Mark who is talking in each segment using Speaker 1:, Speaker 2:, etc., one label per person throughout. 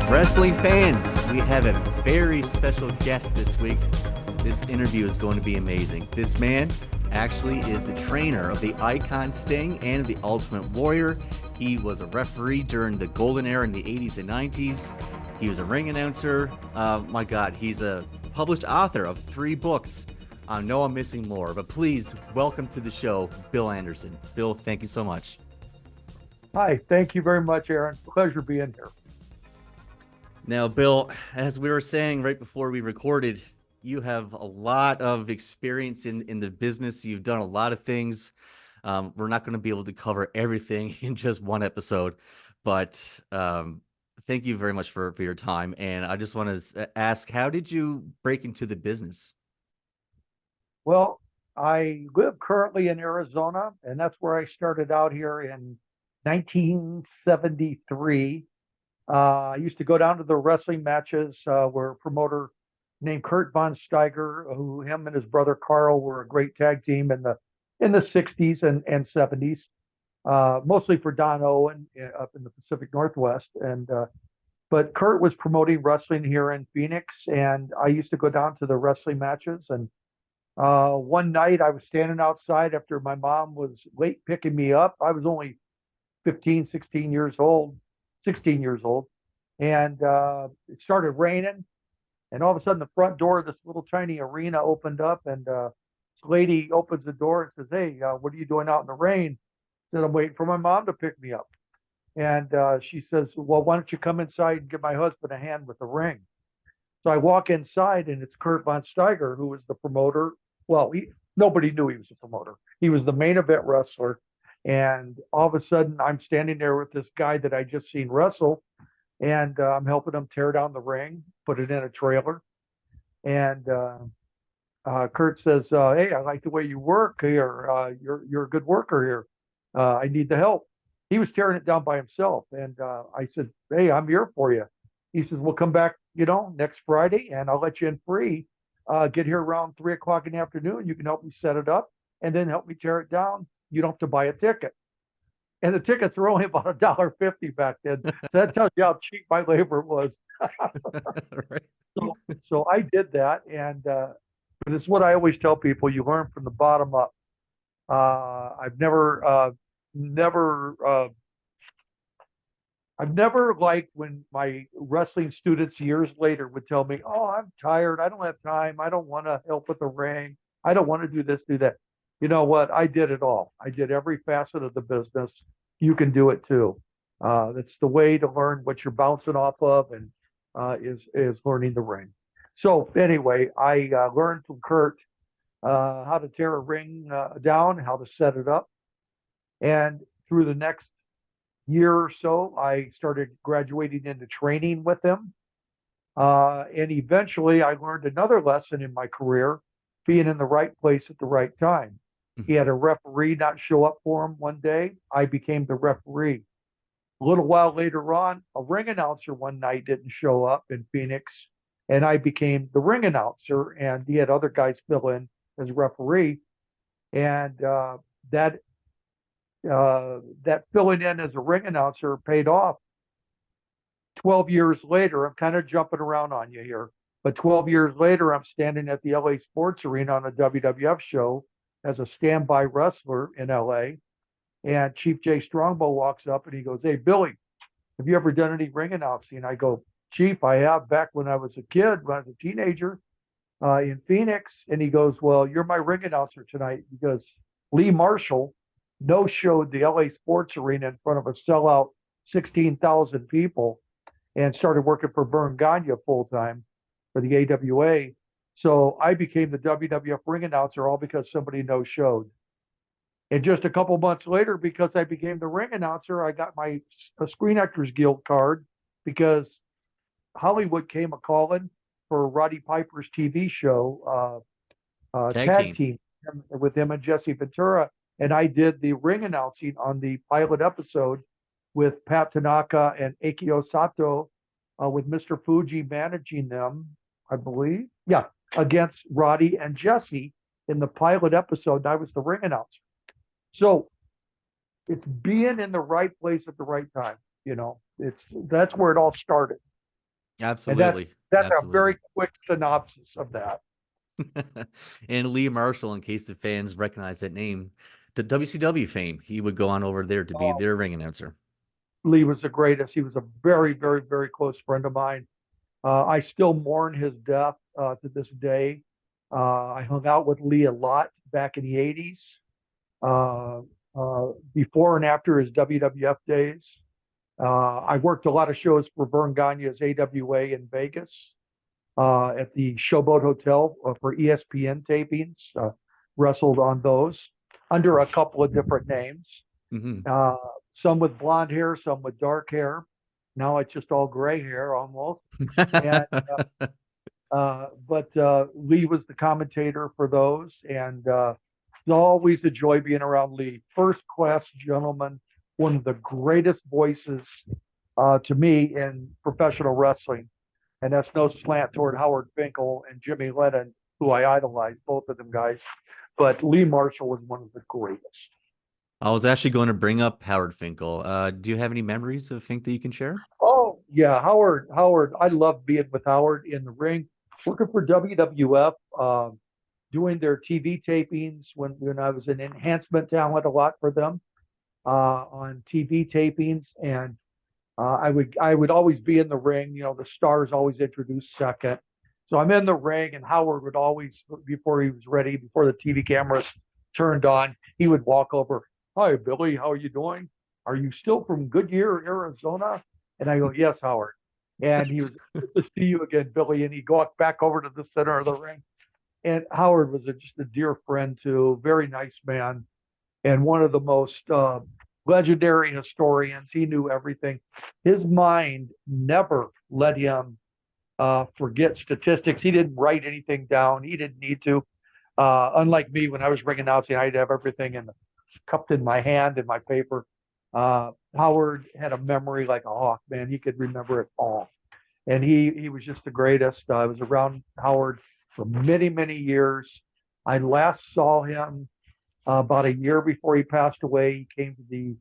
Speaker 1: Wrestling fans, we have a very special guest this week. This interview is going to be amazing. This man actually is the trainer of the Icon Sting and the Ultimate Warrior. He was a referee during the golden era in the 80s and 90s. He was a ring announcer. My God, he's a published author of 3 books. I know I'm missing more, but please welcome to the show, Bill Anderson. Bill, thank you so much.
Speaker 2: Hi, thank you very much, Aaron. Pleasure being here.
Speaker 1: Now, Bill, as we were saying right before we recorded, you have a lot of experience in the business. You've done a lot of things. We're not going to be able to cover everything in just one episode, but thank you very much for your time. And I just want to ask, how did you break into the business?
Speaker 2: Well, I live currently in Arizona, and that's where I started out here in 1973. I used to go down to the wrestling matches where a promoter named Kurt Von Steiger, who him and his brother Carl were a great tag team in the 60s and 70s, mostly for Don Owen up in the Pacific Northwest. But Kurt was promoting wrestling here in Phoenix, and I used to go down to the wrestling matches. And one night I was standing outside after my mom was late picking me up. I was only 15, 16 years old, 16 years old. And it started raining. And all of a sudden, the front door of this little tiny arena opened up. And this lady opens the door and says, "Hey, what are you doing out in the rain?" I said, "I'm waiting for my mom to pick me up." And she says, "Well, why don't you come inside and give my husband a hand with the ring?" So I walk inside, and it's Kurt Von Steiger, who was the promoter. Well, nobody knew he was a promoter. He was the main event wrestler. And all of a sudden, I'm standing there with this guy that I just seen wrestle, and I'm helping him tear down the ring, put it in a trailer. And Kurt says, "Hey, I like the way you work here. You're a good worker here. I need the help." He was tearing it down by himself, and I said, "Hey, I'm here for you." He says, "We'll come back, next Friday, and I'll let you in free. Get here around 3 o'clock in the afternoon. You can help me set it up, and then help me tear it down. You don't have to buy a ticket." And the tickets were only about $1.50 back then. So that tells you how cheap my labor was.
Speaker 1: Right.
Speaker 2: So I did that, and but it's what I always tell people: you learn from the bottom up. I've never liked when my wrestling students years later would tell me, "Oh, I'm tired. I don't have time. I don't want to help with the ring. I don't want to do this, do that." You know what? I did it all. I did every facet of the business. You can do it too. That's the way to learn what you're bouncing off of, and is learning the ring. So anyway, I learned from Kurt how to tear a ring down, how to set it up, and through the next year or so, I started graduating into training with him. And eventually, I learned another lesson in my career: being in the right place at the right time. He had a referee not show up for him one day. I became the referee. A little while later on, a ring announcer one night didn't show up in Phoenix, and I became the ring announcer, and he had other guys fill in as referee. And that filling in as a ring announcer paid off. 12 years later, I'm kind of jumping around on you here, but 12 years later, I'm standing at the LA Sports Arena on a WWF show as a standby wrestler in LA. And Chief Jay Strongbow walks up and he goes, "Hey, Billy, have you ever done any ring announcing?" I go, "Chief, I have, back when I was a kid, when I was a teenager in Phoenix." And he goes, "Well, you're my ring announcer tonight," because Lee Marshall no-showed the LA Sports Arena in front of a sellout 16,000 people and started working for Vern Gagne full-time for the AWA. So I became the WWF ring announcer, all because somebody no-showed. And just a couple months later, because I became the ring announcer, I got my Screen Actors Guild card, because Hollywood came a calling for Roddy Piper's TV show, tag team with him and Jesse Ventura. And I did the ring announcing on the pilot episode with Pat Tanaka and Akio Sato, with Mr. Fuji managing them, I believe. Yeah, against Roddy and Jesse in the pilot episode. And I was the ring announcer. So it's being in the right place at the right time. That's where it all started. And
Speaker 1: Absolutely.
Speaker 2: that's a very
Speaker 1: Absolutely.
Speaker 2: quick synopsis of that.
Speaker 1: And Lee Marshall, in case the fans recognize that name, the WCW fame, he would go on over there to be
Speaker 2: Oh,
Speaker 1: their ring announcer.
Speaker 2: Lee was the greatest. He was a very, very, very close friend of mine. I still mourn his death to this day. I hung out with Lee a lot back in the 80s, uh, before and after his WWF days. I worked a lot of shows for Vern Gagne's AWA in Vegas, at the Showboat Hotel for ESPN tapings. Wrestled on those under a couple of different names.
Speaker 1: Hmm.
Speaker 2: Uh, some with blonde hair, some with dark hair. Now it's just all gray hair almost. And but Lee was the commentator for those, and it's always a joy being around Lee. First class gentleman, one of the greatest voices to me in professional wrestling, and that's no slant toward Howard Finkel and Jimmy Lennon, who I idolize, both of them guys. But Lee Marshall was one of the greatest.
Speaker 1: I was actually going to bring up Howard Finkel. Do you have any memories of Fink that you can share?
Speaker 2: Oh yeah, Howard. I love being with Howard in the ring, working for WWF, doing their TV tapings when I was an enhancement talent a lot for them on TV tapings, and I would always be in the ring. You know, the stars always introduced second, so I'm in the ring, and Howard would always, before he was ready, before the TV cameras turned on, he would walk over. Hi, Billy. How are you doing? Are you still from Goodyear, Arizona? And I go, yes, Howard. And he was, good to see you again, Billy. And he walked back over to the center of the ring. And Howard was just a dear friend too, very nice man, and one of the most legendary historians. He knew everything. His mind never let him forget statistics. He didn't write anything down. He didn't need to. Unlike me, when I was ring announcing, I had to have everything cupped in my hand in my paper. Howard had a memory like a hawk, man. He could remember it all, and he was just the greatest. I was around Howard for many many years. I last saw him about a year before he passed away. He came to the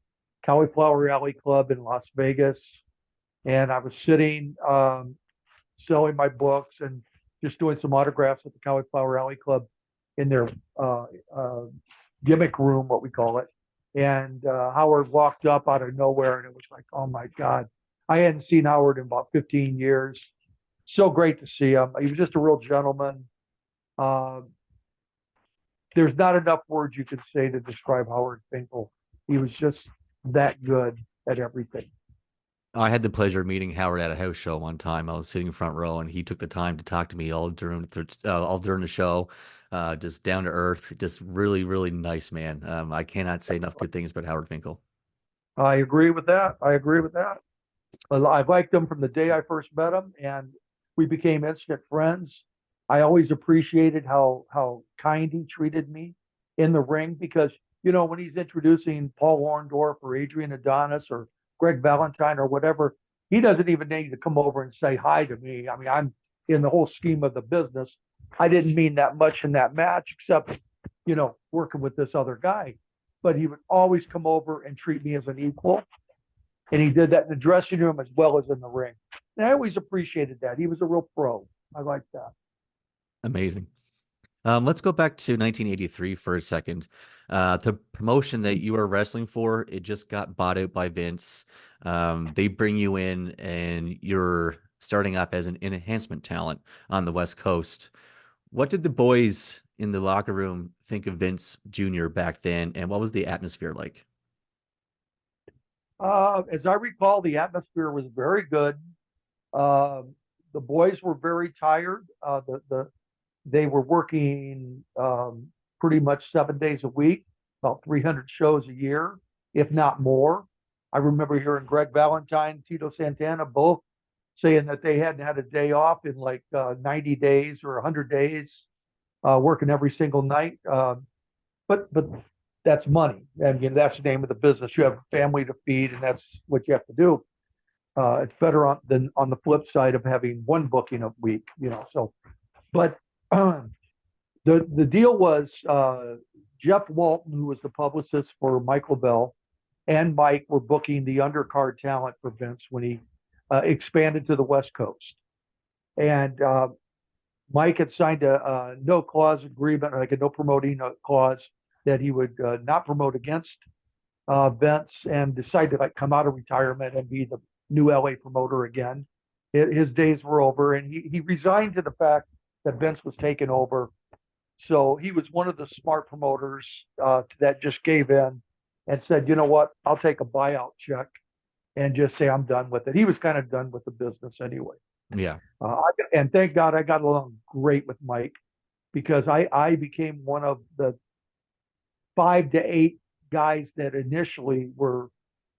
Speaker 2: Cauliflower Alley Club in Las Vegas, and I was sitting selling my books and just doing some autographs at the Cauliflower Alley Club in their uh, uh, gimmick room, what we call it. And Howard walked up out of nowhere, and it was like, oh my God. I hadn't seen Howard in about 15 years. So great to see him. He was just a real gentleman. Uh, there's not enough words you could say to describe Howard Finkel. He was just that good at everything.
Speaker 1: I had the pleasure of meeting Howard at a house show one time. I was sitting front row, and he took the time to talk to me all during the show. Just down to earth, just really, really nice man. I cannot say enough good things about Howard Finkel.
Speaker 2: I agree with that. I agree with that. I've liked him from the day I first met him, and we became instant friends. I always appreciated how kind he treated me in the ring because when he's introducing Paul Orndorff or Adrian Adonis or Greg Valentine or whatever, he doesn't even need to come over and say hi to me. I mean, I'm in the whole scheme of the business. I didn't mean that much in that match, except working with this other guy. But he would always come over and treat me as an equal, and he did that in the dressing room as well as in the ring. And I always appreciated that. He was a real pro. I like that.
Speaker 1: Amazing. Let's go back to 1983 for a second. The promotion that you were wrestling for, it just got bought out by Vince. They bring you in, and you're starting off as an enhancement talent on the West Coast. What did the boys in the locker room think of Vince Jr. back then, and what was the atmosphere like?
Speaker 2: As I recall, the atmosphere was very good. Uh, the boys were very tired. They were working pretty much 7 days a week, about 300 shows a year, if not more. I remember hearing Greg Valentine, Tito Santana, both saying that they hadn't had a day off in like 90 days or 100 days, working every single night. But that's money. And that's the name of the business. You have a family to feed, and that's what you have to do. It's better than on the flip side of having one booking a week. So, but the deal was Jeff Walton, who was the publicist for Michael Bell, and Mike were booking the undercard talent for Vince when he expanded to the West Coast. And Mike had signed a no clause agreement, like a no promoting clause, that he would not promote against Vince, and decided to like come out of retirement and be the new LA promoter again. His days were over, and he resigned to the fact that Vince was taking over. So he was one of the smart promoters that just gave in and said, you know what, I'll take a buyout check and just say I'm done with it. He was kind of done with the business anyway.
Speaker 1: Yeah.
Speaker 2: And thank God I got along great with Mike, because I became one of the 5 to 8 guys that initially were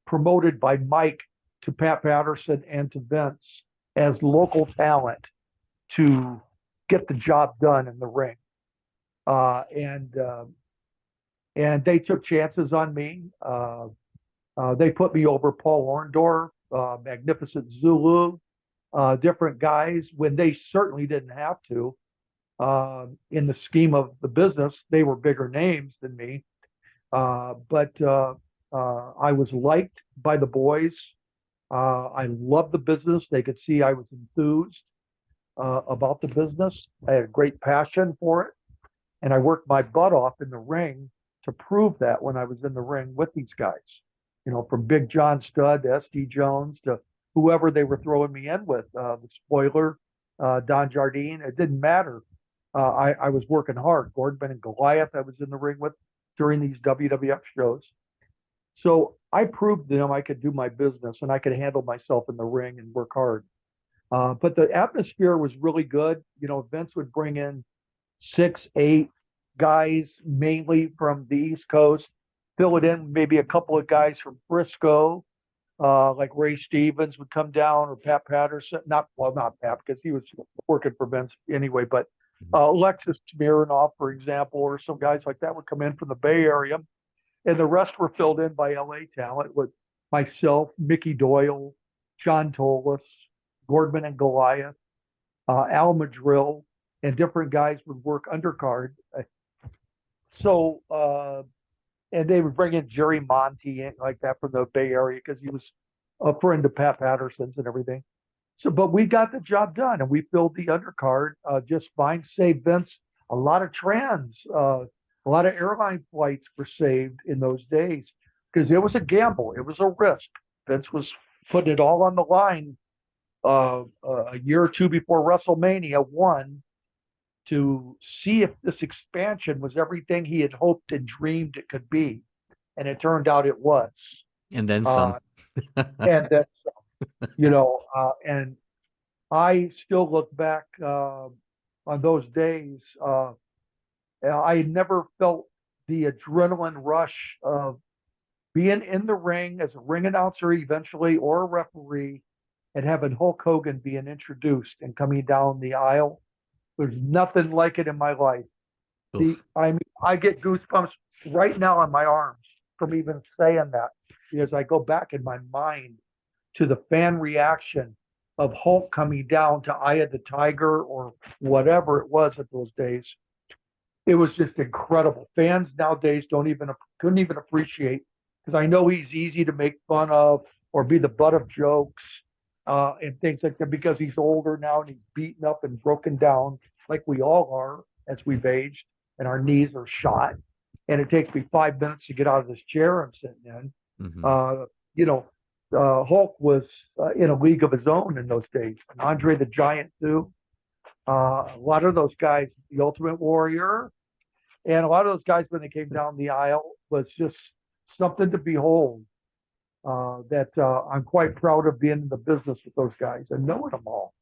Speaker 2: promoted by Mike to Pat Patterson and to Vince as local talent to get the job done in the ring. And they took chances on me. They put me over Paul Orndorff, Magnificent Zulu, different guys when they certainly didn't have to. In the scheme of the business, they were bigger names than me. But I was liked by the boys. I loved the business. They could see I was enthused about the business. I had a great passion for it. And I worked my butt off in the ring to prove that when I was in the ring with these guys. You know, from Big John Studd to SD Jones to whoever they were throwing me in with, the spoiler, Don Jardine. It didn't matter. I was working hard. Gordman and Goliath I was in the ring with during these WWF shows. So I proved to them I could do my business and I could handle myself in the ring and work hard. But the atmosphere was really good. You know, Vince would bring in 6, 8 guys, mainly from the East Coast, fill it in, maybe a couple of guys from Frisco, like Ray Stevens would come down, or Pat Patterson. Not Pat, because he was working for Vince anyway, but Alexis Smirnoff, for example, or some guys like that would come in from the Bay Area. And the rest were filled in by LA talent with myself, Mickey Doyle, John Tolis, Gordman and Goliath, Al Madrill, and different guys would work undercard. So, and they would bring in Jerry Monty like that from the Bay Area, because he was a friend of Pat Patterson's and everything. So, but we got the job done, and we filled the undercard just fine. Saved Vince a lot of a lot of airline flights were saved in those days, because it was a gamble. It was a risk. Vince was putting it all on the line a year or two before WrestleMania 1 to see if this expansion was everything he had hoped and dreamed it could be. And it turned out it was.
Speaker 1: And then some.
Speaker 2: And that, you know, and I still look back on those days. I never felt the adrenaline rush of being in the ring as a ring announcer eventually, or a referee, and having Hulk Hogan being introduced and coming down the aisle. There's nothing like it in my life. I mean, I get goosebumps right now on my arms from even saying that, because I go back in my mind to the fan reaction of Hulk coming down to Eye of the Tiger or whatever it was at those days. It was just incredible. Fans nowadays couldn't even appreciate, because I know he's easy to make fun of or be the butt of jokes and things like that, because he's older now and he's beaten up and broken down like we all are as we've aged, and our knees are shot. And it takes me 5 minutes to get out of this chair I'm sitting in. You know, Hulk was in a league of his own in those days. And Andre the Giant too. A lot of those guys, the Ultimate Warrior, and a lot of those guys when they came down the aisle was just something to behold. That I'm quite proud of being in the business with those guys and knowing them all.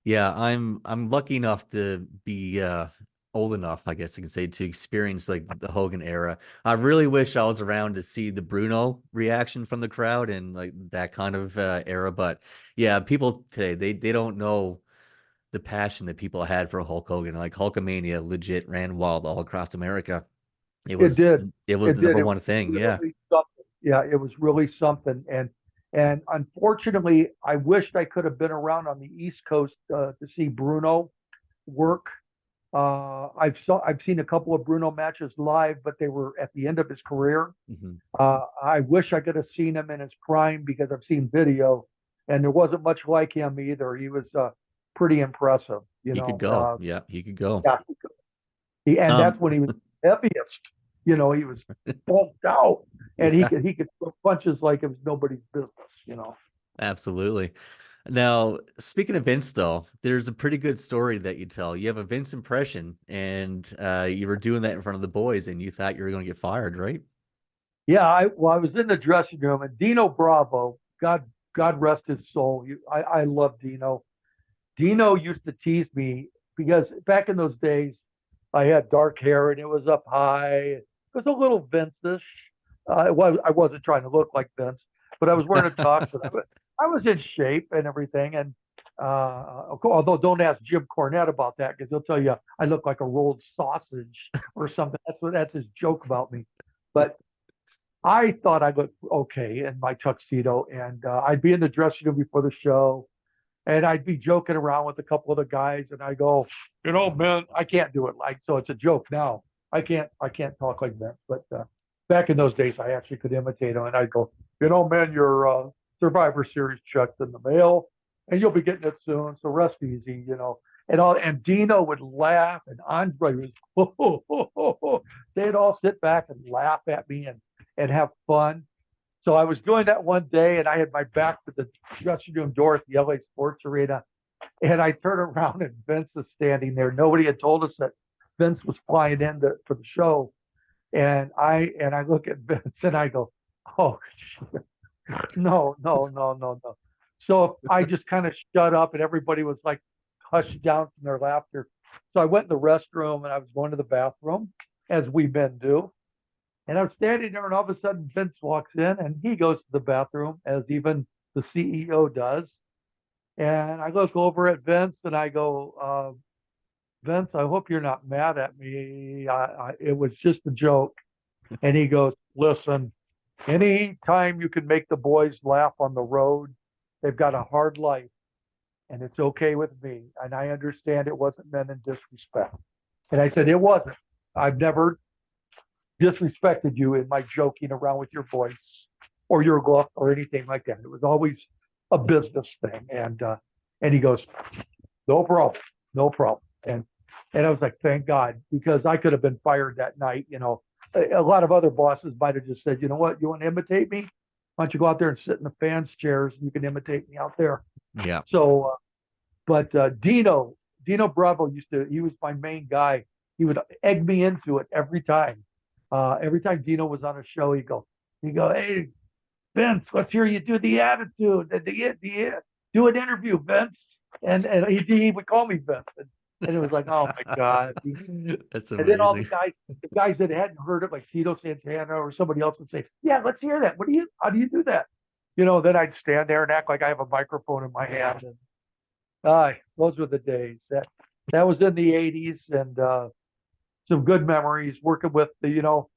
Speaker 1: Yeah, I'm lucky enough to be old enough, I guess you can say, to experience like the Hogan era. I really wish I was around to see the Bruno reaction from the crowd and like that kind of era. But yeah, people today they don't know the passion that people had for Hulk Hogan. Like Hulkamania legit ran wild all across America. It
Speaker 2: It
Speaker 1: was
Speaker 2: did.
Speaker 1: it was
Speaker 2: It
Speaker 1: the
Speaker 2: did.
Speaker 1: number
Speaker 2: It
Speaker 1: one
Speaker 2: was
Speaker 1: thing. Yeah.
Speaker 2: really something. Yeah, it was really something. And unfortunately, I wished I could have been around on the East Coast to see Bruno work. I've seen a couple of Bruno matches live, but they were at the end of his career. I wish I could have seen him in his prime, because I've seen video, and there wasn't much like him either. He was pretty impressive.
Speaker 1: He could go. Yeah, he could go.
Speaker 2: Yeah, and
Speaker 1: Um,
Speaker 2: that's when he was heaviest. He was bulked out, and he
Speaker 1: yeah,
Speaker 2: could throw punches like it was nobody's business.
Speaker 1: absolutely. Now, speaking of Vince, though, there's a pretty good story that you tell. You have a Vince impression, and you were doing that in front of the boys, and you thought you were going to get fired, right?
Speaker 2: Yeah, I was in the dressing room, and Dino Bravo, God rest his soul. I love Dino. Dino used to tease me because back in those days, I had dark hair and it was up high. It was a little Vince-ish. I wasn't trying to look like Vince, but I was wearing a tux and I was in shape and everything. And although don't ask Jim Cornette about that because he'll tell you I look like a rolled sausage or something. That's his joke about me. But I thought I looked okay in my tuxedo, and I'd be in the dressing room before the show, and I'd be joking around with a couple of the guys, and I go, man, I can't do it so it's a joke now. I can't talk like that. But back in those days, I actually could imitate him, and I'd go, man, your Survivor Series check's in the mail, and you'll be getting it soon, so rest easy. And Dino would laugh, and Andre was, they'd all sit back and laugh at me and have fun. So I was doing that one day, and I had my back to the dressing room door at the LA Sports Arena, and I turned around, and Vince was standing there. Nobody had told us that Vince was flying in for the show, and I look at Vince and I go, "Oh, shit. No, no, no, no, no." So I just kind of shut up, and everybody was like hushed down from their laughter. So I went in the restroom, and I was going to the bathroom, as we men do. And I'm standing there, and all of a sudden Vince walks in, and he goes to the bathroom, as even the CEO does. And I look over at Vince, and I go, Vince, I hope you're not mad at me. It was just a joke. And he goes, listen, anytime you can make the boys laugh on the road, they've got a hard life, and it's okay with me. And I understand it wasn't meant in disrespect. And I said, it wasn't. I've never disrespected you in my joking around with your voice or your look or anything like that. It was always a business thing. And he goes, no problem, no problem. And I was like, thank God, because I could have been fired that night. A lot of other bosses might have just said, you know what, you want to imitate me? Why don't you go out there and sit in the fans' chairs and you can imitate me out there?
Speaker 1: Yeah.
Speaker 2: So, but Dino Bravo he was my main guy. He would egg me into it every time. Every time Dino was on a show, he'd go, hey, Vince, let's hear you do the attitude. Do an interview, Vince. And he would call me Vince. And it was like, oh my God.
Speaker 1: That's
Speaker 2: And then all
Speaker 1: amazing.
Speaker 2: the guys that hadn't heard it, like Tito Santana or somebody else would say, yeah, let's hear that. How do you do that? Then I'd stand there and act like I have a microphone in my hand. And those were the days. That was in the 80s, and some good memories working with the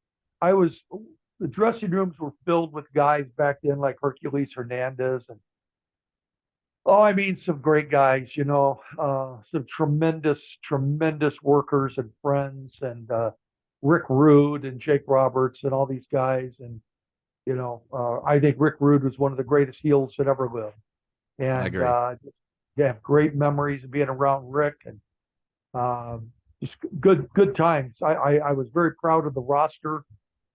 Speaker 2: dressing rooms were filled with guys back then like Hercules Hernandez and I mean some great guys, some tremendous workers and friends, and Rick Rude and Jake Roberts and all these guys. And I think Rick Rude was one of the greatest heels that ever lived.
Speaker 1: I
Speaker 2: And
Speaker 1: agree.
Speaker 2: yeah, great memories of being around Rick, and just good times. I was very proud of the roster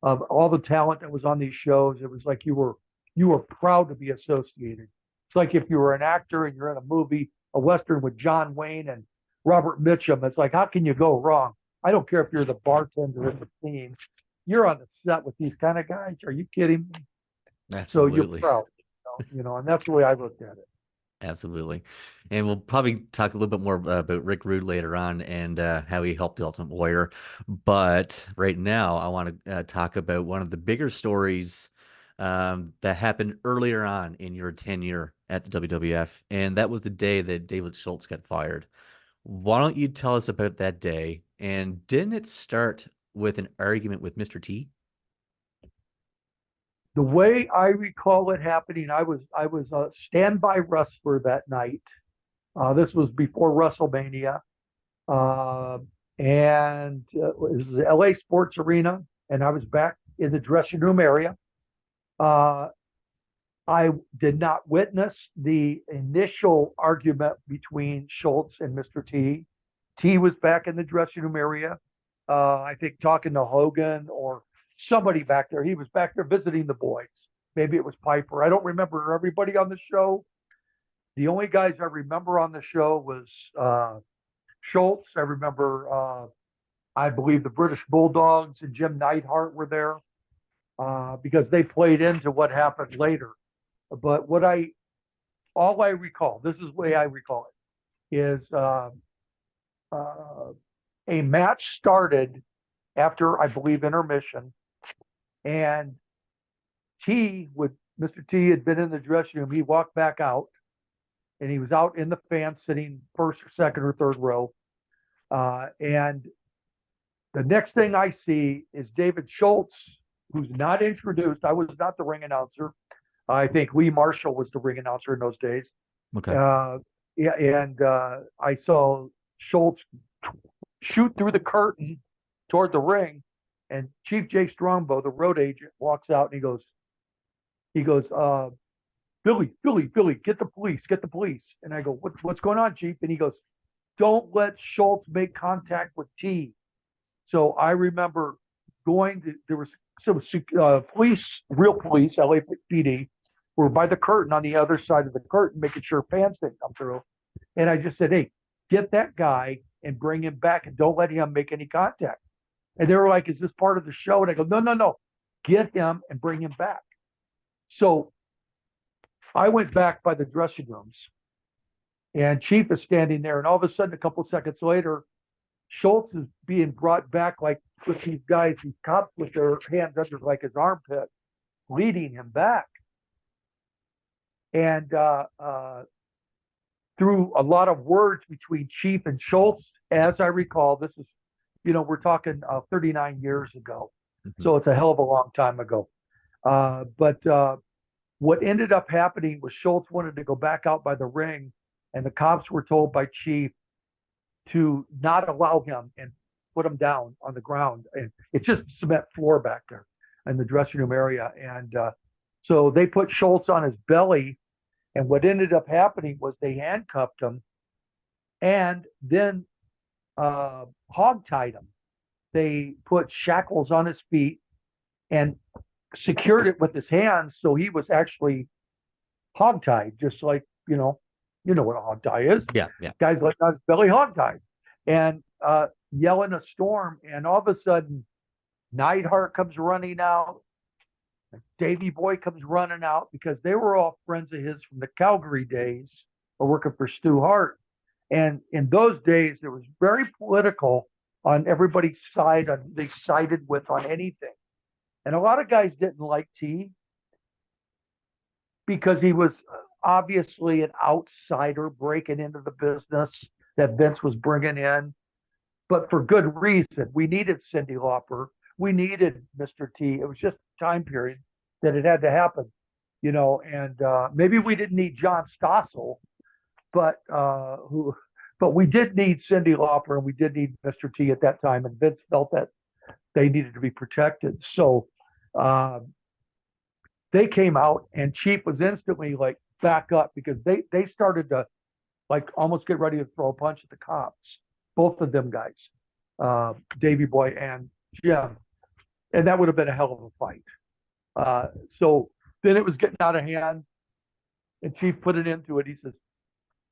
Speaker 2: of all the talent that was on these shows. It was like you were proud to be associated. It's like if you were an actor and you're in a movie, a Western with John Wayne and Robert Mitchum. It's like, how can you go wrong? I don't care if you're the bartender in the scene. You're on the set with these kind of guys. Are you kidding me? So you're
Speaker 1: Absolutely.
Speaker 2: proud, and that's the way I looked at it.
Speaker 1: Absolutely. And we'll probably talk a little bit more about Rick Rude later on and how he helped the Ultimate Warrior. But right now, I want to talk about one of the bigger stories that happened earlier on in your tenure at the WWF. And that was the day that David Schultz got fired. Why don't you tell us about that day? And didn't it start with an argument with Mr. T?
Speaker 2: The way I recall it happening, I was a standby wrestler that night. This was before WrestleMania, uh, and it was the LA Sports Arena, and I was back in the dressing room area. Uh, I did not witness the initial argument between Schultz and Mr. T. T was back in the dressing room area, I think talking to Hogan or somebody back there. He was back there visiting the boys. Maybe it was Piper. I don't remember everybody on the show. The only guys I remember on the show was Schultz. I remember, I believe the British Bulldogs and Jim Neidhart were there because they played into what happened later. But all I recall, this is the way I recall it, is a match started after, I believe, intermission, and Mr. T had been in the dressing room. He walked back out, and he was out in the fans sitting first or second or third row. And the next thing I see is David Schultz, who's not introduced. I was not the ring announcer. I think Lee Marshall was the ring announcer in those days.
Speaker 1: Okay.
Speaker 2: Yeah, and I saw Schultz shoot through the curtain toward the ring, and Chief Jay Strongbow, the road agent, walks out and he goes, Billy, get the police. And I go, what's going on, Chief? And he goes, don't let Schultz make contact with T. So I remember there was some police, real police, LAPD, were by the curtain on the other side of the curtain, making sure fans didn't come through. And I just said, hey, get that guy and bring him back and don't let him make any contact. And they were like, is this part of the show? And I go, no, get him and bring him back. So I went back by the dressing rooms, and Chief is standing there, and all of a sudden, a couple of seconds later, Schultz is being brought back like with these cops with their hands under like his armpit, leading him back. And through a lot of words between Chief and Schultz, as I recall, this is, we're talking 39 years ago. Mm-hmm. So it's a hell of a long time ago. But what ended up happening was Schultz wanted to go back out by the ring, and the cops were told by Chief to not allow him and put him down on the ground. And it's just cement floor back there in the dressing room area. And so they put Schultz on his belly. And what ended up happening was they handcuffed him and then hogtied him. They put shackles on his feet and secured it with his hands. So he was actually hogtied, just like, you know what a hog tie is.
Speaker 1: Yeah.
Speaker 2: Guys like on his belly hogtied and yelling a storm. And all of a sudden, Neidhart comes running out. Davey Boy comes running out because they were all friends of his from the Calgary days or working for Stu Hart. And in those days, it was very political on everybody's side. They sided with on anything. And a lot of guys didn't like T because he was obviously an outsider breaking into the business that Vince was bringing in, but for good reason. We needed Cyndi Lauper. We needed Mr. T. It was just a time period that it had to happen, and maybe we didn't need John Stossel, but we did need Cyndi Lauper and we did need Mr. T at that time. And Vince felt that they needed to be protected. So they came out and Chief was instantly like, back up, because they started to like almost get ready to throw a punch at the cops, both of them guys, Davey Boy and Jim. And that would have been a hell of a fight. So then it was getting out of hand, and Chief put it into it. He says,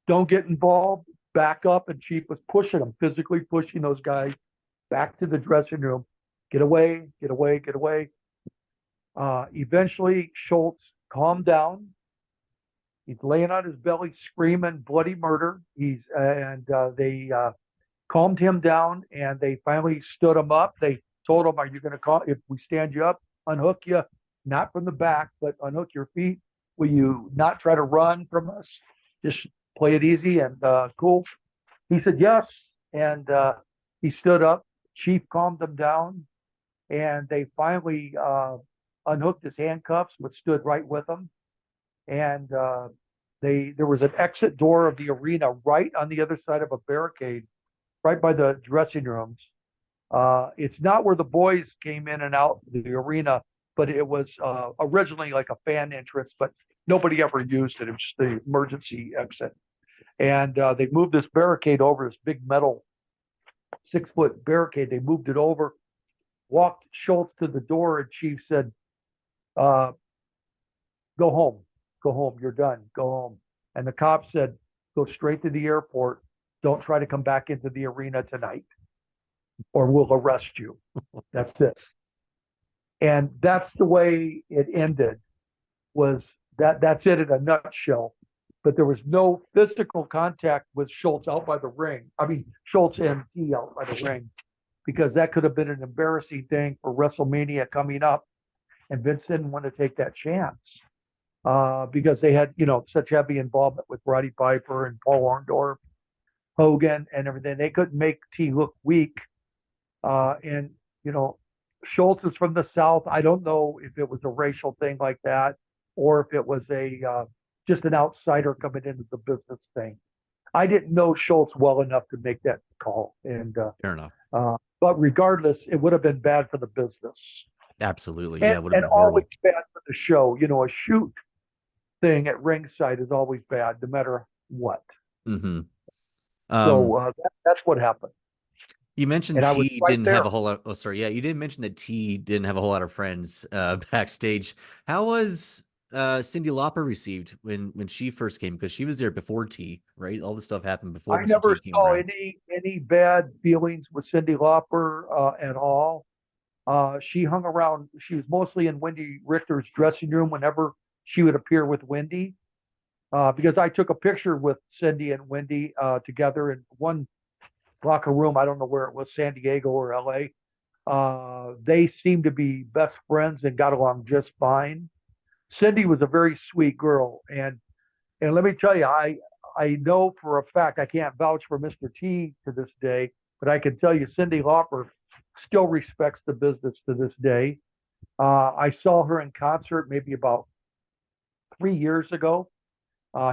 Speaker 2: don't get involved, back up. And Chief was pushing them, physically pushing those guys back to the dressing room. Get away. Eventually, Schultz calmed down. He's laying on his belly, screaming bloody murder. They calmed him down, and they finally stood him up. They told him, are you going to call, if we stand you up, unhook you, not from the back, but unhook your feet? Will you not try to run from us? Just play it easy and cool. He said yes, and he stood up. Chief calmed him down, and they finally unhooked his handcuffs, which stood right with him. And there was an exit door of the arena right on the other side of a barricade, right by the dressing rooms. It's not where the boys came in and out the arena, but it was originally like a fan entrance, but nobody ever used it. It was just the emergency exit. And they moved this barricade over, this big metal 6-foot barricade. They moved it over, walked Schultz to the door, and Chief said, uh, go home, go home, you're done, go home. And the cop said, go straight to the airport. Don't try to come back into the arena tonight or we'll arrest you. That's it. And that's the way it ended, was that's it in a nutshell. But there was no physical contact with Schultz out by the ring. I mean, Schultz and T out by the ring, because that could have been an embarrassing thing for WrestleMania coming up. And Vince didn't want to take that chance because they had, such heavy involvement with Roddy Piper and Paul Orndorff, Hogan, and everything. They couldn't make T look weak. And, Schultz is from the South. I don't know if it was a racial thing like that or if it was just an outsider coming into the business thing. I didn't know Schultz well enough to make that call. And
Speaker 1: Fair enough.
Speaker 2: but regardless, it would have been bad for the business.
Speaker 1: Absolutely.
Speaker 2: And,
Speaker 1: Yeah, it would have
Speaker 2: and
Speaker 1: been horrible.
Speaker 2: always bad for the show. A shoot thing at ringside is always bad, no matter what.
Speaker 1: Mm-hmm.
Speaker 2: So that's what happened.
Speaker 1: You mentioned
Speaker 2: And I was
Speaker 1: T
Speaker 2: right
Speaker 1: didn't
Speaker 2: there.
Speaker 1: have a whole lot. Oh, sorry. Yeah, you didn't mention that T didn't have a whole lot of friends backstage. How was Cyndi Lauper received when she first came? Because she was there before T, right? All this stuff happened before
Speaker 2: I
Speaker 1: Mr.
Speaker 2: never
Speaker 1: T came
Speaker 2: saw
Speaker 1: around.
Speaker 2: any bad feelings with Cyndi Lauper at all. She hung around. She was mostly in Wendy Richter's dressing room whenever she would appear with Wendy, because I took a picture with Cindy and Wendy together in one locker room. I don't know where it was, San Diego or LA. They seemed to be best friends and got along just fine. Cindy was a very sweet girl, and let me tell you, I know for a fact, I can't vouch for Mr. T to this day, but I can tell you Cyndi Lauper still respects the business to this day. I saw her in concert maybe about 3 years ago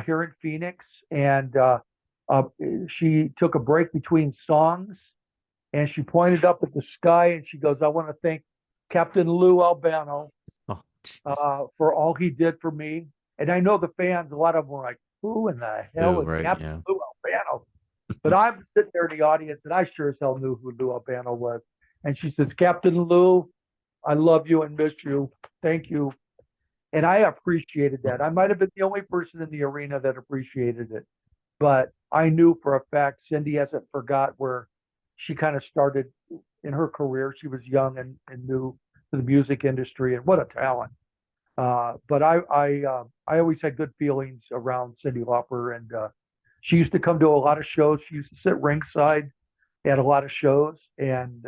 Speaker 2: here in Phoenix, and uh, she took a break between songs, and she pointed up at the sky and she goes, I want to thank Captain Lou Albano
Speaker 1: Oh, jeez.
Speaker 2: for all he did for me. And I know the fans, a lot of them were like, who in the hell
Speaker 1: Ooh,
Speaker 2: is
Speaker 1: right.
Speaker 2: Captain
Speaker 1: Yeah.
Speaker 2: Lou Albano? But I'm sitting there in the audience and I sure as hell knew who Lou Albano was. And she says, Captain Lou, I love you and miss you. Thank you. And I appreciated that. I might have been the only person in the arena that appreciated it. But I knew for a fact Cindy hasn't forgot where she kind of started in her career. She was young and new to the music industry, and what a talent. But I always had good feelings around Cyndi Lauper, and she used to come to a lot of shows. She used to sit ringside at a lot of shows, and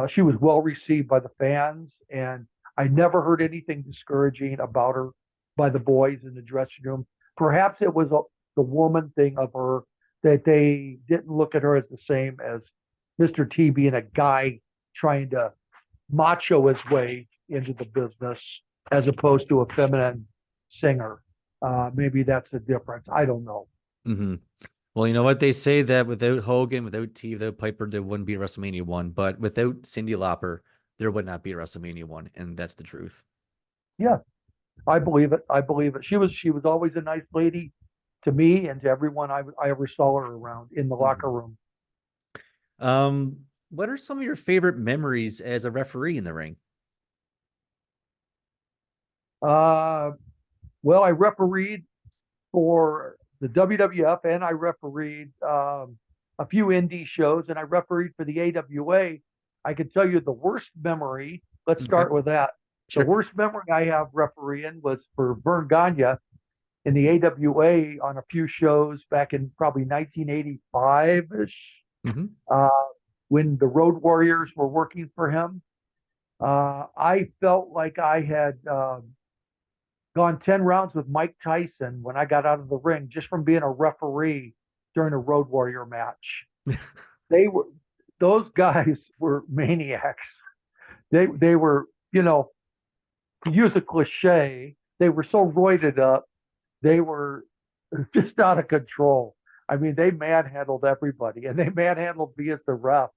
Speaker 2: she was well received by the fans. And I never heard anything discouraging about her by the boys in the dressing room. Perhaps it was the woman thing of her, that they didn't look at her as the same as Mr. T being a guy trying to macho his way into the business as opposed to a feminine singer. Maybe that's the difference. I don't know.
Speaker 1: Mm-hmm. Well, you know what they say, that without Hogan, without T, without Piper, there wouldn't be WrestleMania 1. But without Cyndi Lauper, there would not be WrestleMania 1, and that's the truth.
Speaker 2: Yeah, I believe it. I believe it. She was always a nice lady to me and to everyone I ever saw her around in the locker
Speaker 1: Mhm.
Speaker 2: room.
Speaker 1: What are some of your favorite memories as a referee in the ring?
Speaker 2: Uh, well, I refereed for the WWF and I refereed a few indie shows and I refereed for the AWA. I can tell you the worst memory. Let's
Speaker 1: Okay,
Speaker 2: start with that. The
Speaker 1: sure.
Speaker 2: worst memory I have refereeing was for Vern Gagne in the AWA on a few shows back in probably 1985-ish,
Speaker 1: Hmm.
Speaker 2: uh, when the Road Warriors were working for him. I felt like I had gone 10 rounds with Mike Tyson when I got out of the ring just from being a referee during a Road Warrior match. They were those guys were maniacs. They were, to use a cliche, they were so roided up. They were just out of control. I mean, they manhandled everybody, and they manhandled me as the ref.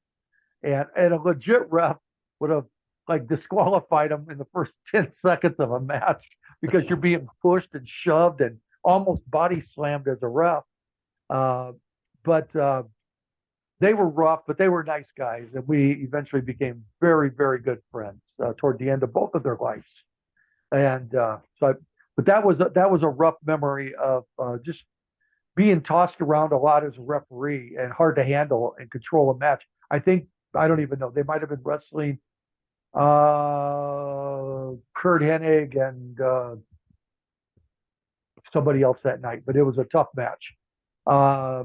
Speaker 2: And a legit ref would have like disqualified them in the first 10 seconds of a match because you're being pushed and shoved and almost body slammed as a ref. Uh, but they were rough, but they were nice guys, and we eventually became very, very good friends toward the end of both of their lives. And but that was a rough memory of just being tossed around a lot as a referee and hard to handle and control a match. I don't even know. They might have been wrestling Kurt Hennig and somebody else that night, but it was a tough match. Uh,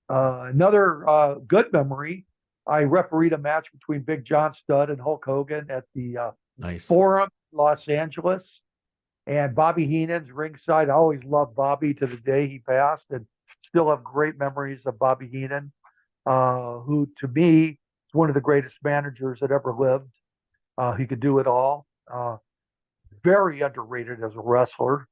Speaker 2: Another good memory, I refereed a match between Big John Studd and Hulk Hogan at the
Speaker 1: Nice.
Speaker 2: Forum, Los Angeles. And Bobby Heenan's ringside. I always loved Bobby to the day he passed, and still have great memories of Bobby Heenan, who to me is one of the greatest managers that ever lived. He could do it all. Very underrated as a wrestler,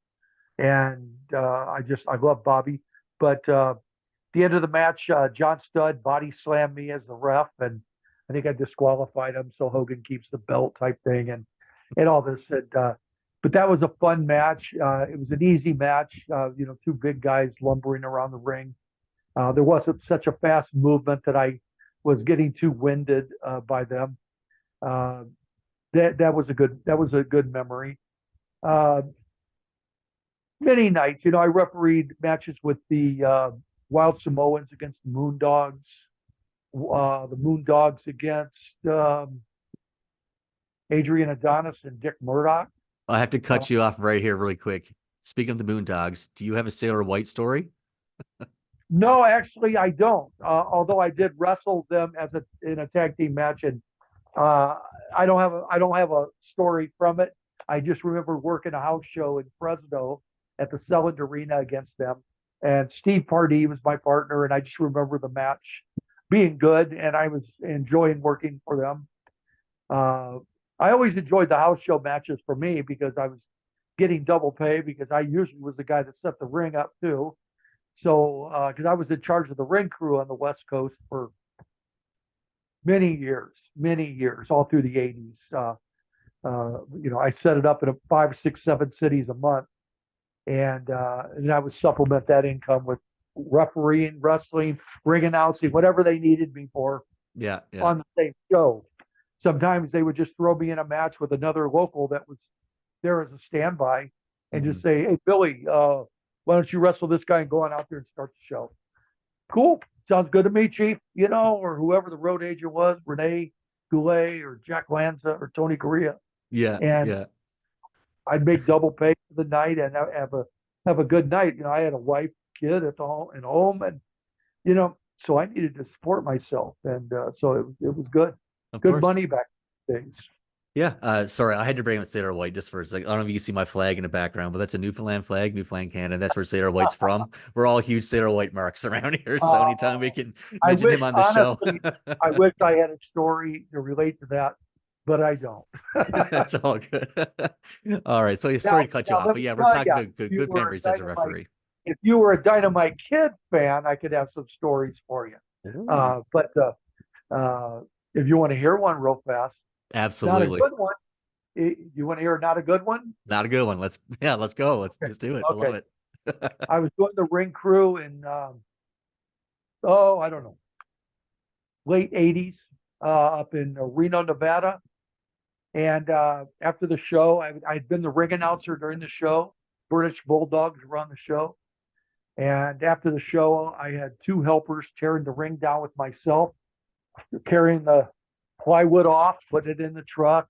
Speaker 2: and I love Bobby. But the end of the match, John Studd body slammed me as the ref, and I think I disqualified him, so Hogan keeps the belt type thing, and all this. And but that was a fun match. It was an easy match. Two big guys lumbering around the ring. There wasn't such a fast movement that I was getting too winded by them. Uh, that was a good memory. Uh, Many nights, I refereed matches with the Wild Samoans against the Moondogs, the Moondogs against Adrian Adonis and Dick Murdoch.
Speaker 1: I have to cut you off right here really quick. Speaking of the Moondogs, do you have a Sailor White story?
Speaker 2: No, actually, I don't. Although I did wrestle them in a tag team match, and I don't have a story from it. I just remember working a house show in Fresno at the Selland Arena against them, and Steve Pardee was my partner, and I just remember the match being good, and I was enjoying working for them. I always enjoyed the house show matches for me because I was getting double pay because I usually was the guy that set the ring up too. So, because I was in charge of the ring crew on the West Coast for many years, all through the 80s. I set it up in 5, 6, 7 cities a month, and I would supplement that income with refereeing, wrestling, ring announcing, whatever they needed me for
Speaker 1: Yeah, yeah.
Speaker 2: on the same show. Sometimes they would just throw me in a match with another local that was there as a standby and just say, "Hey, Billy, why don't you wrestle this guy and go on out there and start the show?" Cool. Sounds good to me, Chief. Or whoever the road agent was, Renee Goulet or Jack Lanza or Tony Correa.
Speaker 1: Yeah,
Speaker 2: And
Speaker 1: yeah.
Speaker 2: I'd make double pay for the night and have a good night. I had a wife, kid at home, and so I needed to support myself, and so it was good.
Speaker 1: Of
Speaker 2: Good
Speaker 1: course.
Speaker 2: money back in the days.
Speaker 1: Yeah. Sorry, I had to bring up Sailor White just for a second. I don't know if you can see my flag in the background, but that's a Newfoundland flag, Newfoundland, Canada. That's where Sailor White's from. We're all huge Sailor White marks around here. So anytime we can mention him on the
Speaker 2: honestly,
Speaker 1: show.
Speaker 2: I wish I had a story to relate to that, but I don't.
Speaker 1: That's all good. All right. So
Speaker 2: Now,
Speaker 1: sorry to cut you off,
Speaker 2: let
Speaker 1: but
Speaker 2: me
Speaker 1: yeah, we're
Speaker 2: tell
Speaker 1: talking
Speaker 2: you,
Speaker 1: good memories as a referee.
Speaker 2: if you were a Dynamite Kid fan, I could have some stories for you. But if you want to hear one real fast,
Speaker 1: Absolutely.
Speaker 2: not a good one. You want to hear not a good one?
Speaker 1: Not a good one. Let's go. Let's do it.
Speaker 2: Okay.
Speaker 1: I love it.
Speaker 2: I was doing the ring crew in I don't know, late 80s up in Reno, Nevada. And after the show, I'd been the ring announcer during the show. British Bulldogs were on the show. And after the show, I had 2 helpers tearing the ring down with myself, carrying the plywood off, putting it in the truck.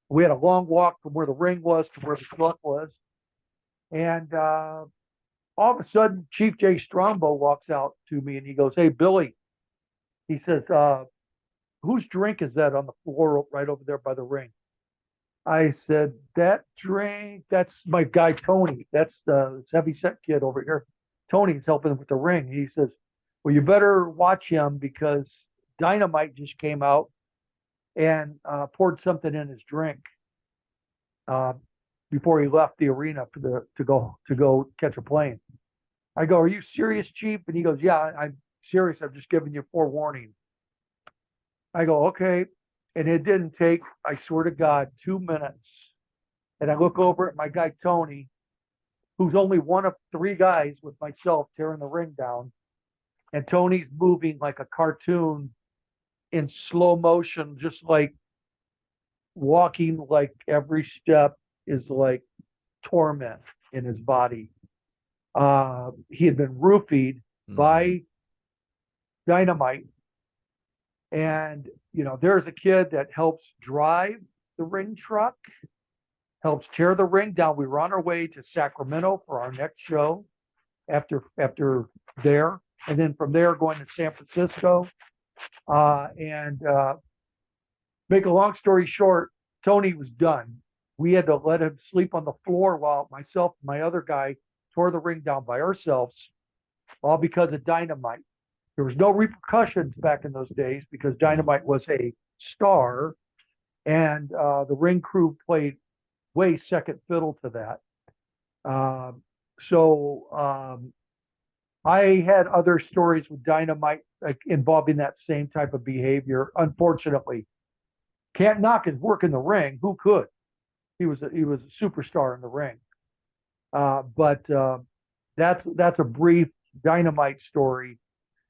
Speaker 2: We had a long walk from where the ring was to where the truck was. And all of a sudden, Chief Jay Strongbow walks out to me and he goes, "Hey, Billy," he says, "whose drink is that on the floor right over there by the ring?" I said, "That drink, that's my guy, Tony. That's this heavy set kid over here. Tony's helping with the ring." He says, "Well, you better watch him because Dynamite just came out and poured something in his drink before he left the arena to go catch a plane." I go, "Are you serious, Chief?" And he goes, "Yeah, I'm serious. I'm just giving you forewarning." I go, "Okay." And it didn't take, I swear to God, 2 minutes And I look over at my guy Tony, who's only one of three guys with myself tearing the ring down. And Tony's moving like a cartoon in slow motion, just like walking, like every step is like torment in his body. He had been roofied by dynamite. And, there's a kid that helps drive the ring truck, helps tear the ring down. We were on our way to Sacramento for our next show after there. And then from there, going to San Francisco. And make a long story short, Tony was done. We had to let him sleep on the floor while myself and my other guy tore the ring down by ourselves, all because of dynamite. There was no repercussions back in those days because Dynamite was a star, and the ring crew played way second fiddle to that. So I had other stories with Dynamite like, involving that same type of behavior. Unfortunately, can't knock his work in the ring. Who could? He was a superstar in the ring. But that's a brief Dynamite story.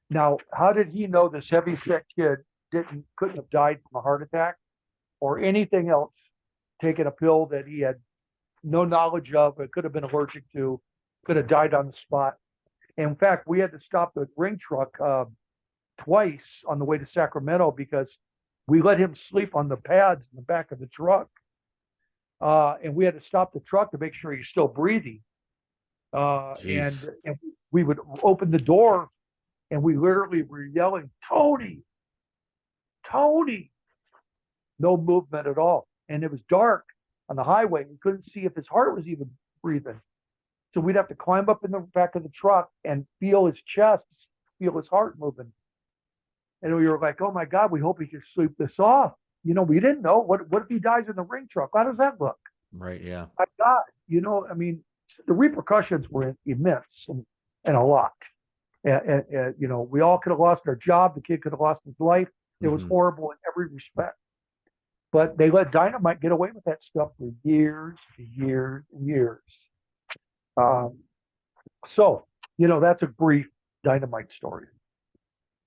Speaker 2: Now, how did he know this heavy-set kid couldn't have died from a heart attack or anything else, taking a pill that he had no knowledge of, it could have been allergic to, could have died on the spot? And in fact, we had to stop the ring truck twice on the way to Sacramento because we let him sleep on the pads in the back of the truck. And we had to stop the truck to make sure he's still breathing. And we would open the door and we literally were yelling, Tony, Tony. No movement at all. And it was dark on the highway. We couldn't see if his heart was even breathing. So we'd have to climb up in the back of the truck and feel his chest, feel his heart moving. And we were like, oh my God, we hope he can sleep this off. We didn't know. What if he dies in the ring truck? How does that look?
Speaker 1: Right, yeah.
Speaker 2: My God, the repercussions were immense and a lot. And, we all could have lost our job. The kid could have lost his life. It was horrible in every respect. But they let Dynamite get away with that stuff for years and years and years. So, that's a brief Dynamite story.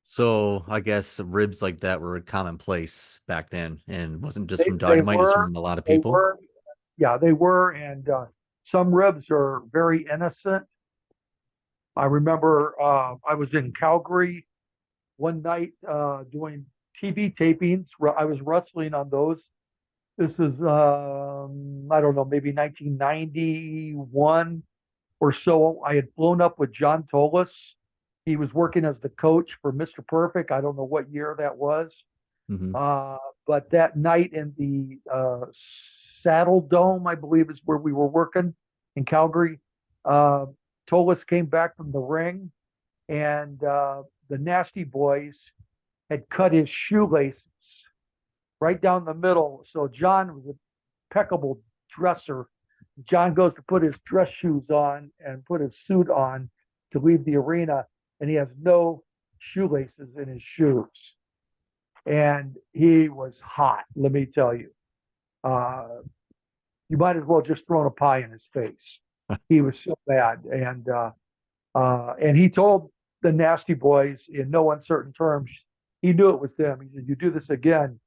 Speaker 1: So I guess ribs like that were commonplace back then, and wasn't just from Dynamite, it's from a lot of people.
Speaker 2: They were. And some ribs are very innocent. I remember I was in Calgary one night doing TV tapings. I was wrestling on those. This is, I don't know, maybe 1991 or so. I had flown up with John Tolis. He was working as the coach for Mr. Perfect. I don't know what year that was. But that night in the Saddle Dome, I believe is where we were working in Calgary, Tolis came back from the ring, and the Nasty Boys had cut his shoelaces right down the middle. So John was a impeccable dresser. John goes to put his dress shoes on and put his suit on to leave the arena, and he has no shoelaces in his shoes. And he was hot, let me tell you. You might as well just thrown a pie in his face. He was so bad. And he told the Nasty Boys in no uncertain terms, he knew it was them. He said, you do this again,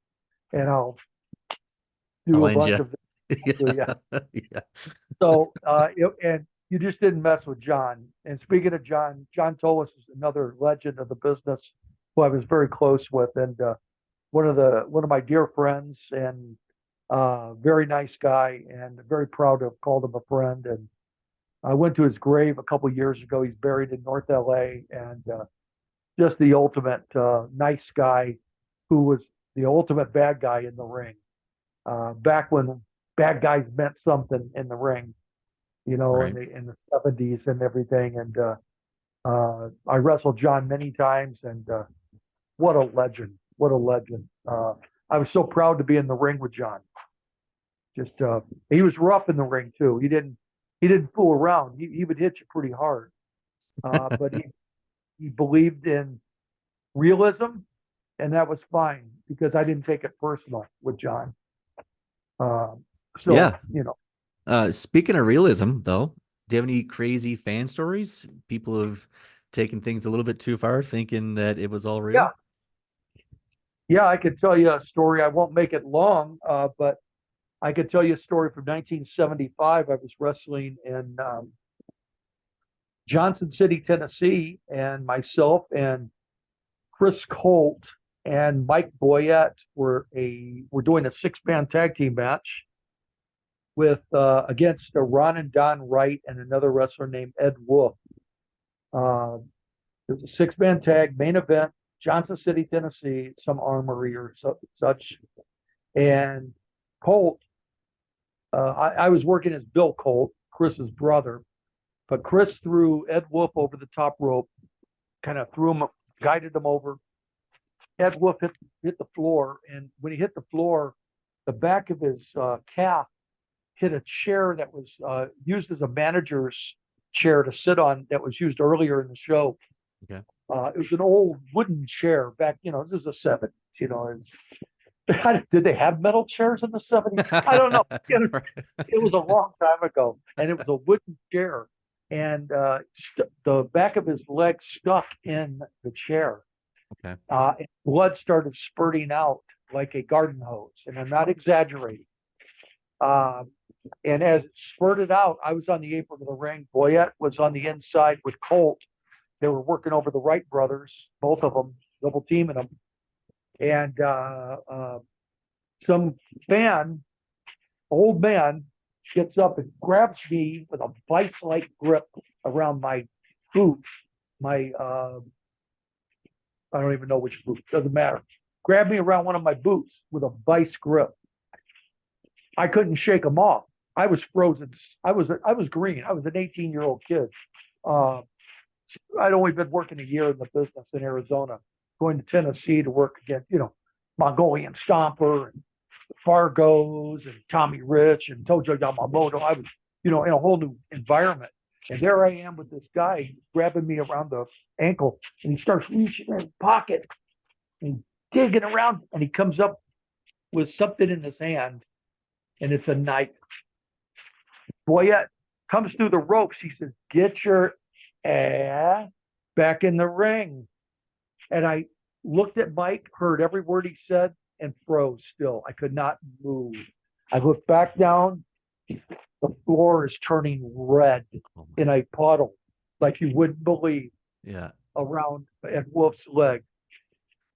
Speaker 2: and I'll do a bunch of them. Yeah. So, and you just didn't mess with John. And speaking of John Tolis is another legend of the business who I was very close with, and one of my dear friends, and very nice guy, and very proud to have called him a friend. And I went to his grave a couple of years ago. He's buried in North LA, and just the ultimate nice guy who was the ultimate bad guy in the ring. Back when bad guys meant something in the ring, right. in the 70s and everything. And I wrestled John many times, and what a legend. What a legend. I was so proud to be in the ring with John. Just he was rough in the ring too. He didn't fool around. He would hit you pretty hard. But he believed in realism, and that was fine because I didn't take it personal with John. So,
Speaker 1: yeah. Speaking of realism, though, do you have any crazy fan stories? People have taken things a little bit too far, thinking that it was all
Speaker 2: Yeah,
Speaker 1: real.
Speaker 2: yeah, I could tell you a story. I won't make it long, but I could tell you a story from 1975. I was wrestling in Johnson City, Tennessee, and myself and Chris Colt and Mike Boyette were doing a six-man tag team match with against Ron and Don Wright and another wrestler named Ed Wolf. Uh, it was a six-man tag main event, Johnson City, Tennessee, some armory or such. And Colt, I was working as Bill Colt, Chris's brother, but Chris threw Ed Wolf over the top rope, kind of threw him, guided him over. Ed Wolf hit the floor, and when he hit the floor, the back of his calf hit a chair that was used as a manager's chair to sit on that was used earlier in the show.
Speaker 1: Okay.
Speaker 2: It was an old wooden chair back, this is the 70s, did they have metal chairs in the 70s? I don't know. It was a long time ago, and it was a wooden chair, and the back of his leg stuck in the chair.
Speaker 1: Okay.
Speaker 2: And blood started spurting out like a garden hose, and I'm not exaggerating. And as it spurted out, I was on the apron of the ring. Boyette was on the inside with Colt. They were working over the Wright brothers, both of them, double teaming them. And some fan, old man, gets up and grabs me with a vice-like grip around my boot. I don't even know which boot, doesn't matter. Grabbed me around one of my boots with a vice grip. I couldn't shake him off. I was frozen. I was green. I was an 18-year-old kid. I'd only been working a year in the business in Arizona, going to Tennessee to work against, Mongolian Stomper and Fargos and Tommy Rich and Tojo Yamamoto. I was, in a whole new environment. And there I am with this guy grabbing me around the ankle, and he starts reaching in his pocket and digging around, and he comes up with something in his hand, and it's a knife. Boyette comes through the ropes. He says, "Get your ass back in the ring." And I looked at Mike, heard every word he said, and froze still. I could not move. I looked back down. The floor is turning red in a puddle like you wouldn't believe.
Speaker 1: Yeah.
Speaker 2: Around Ed Wolf's leg.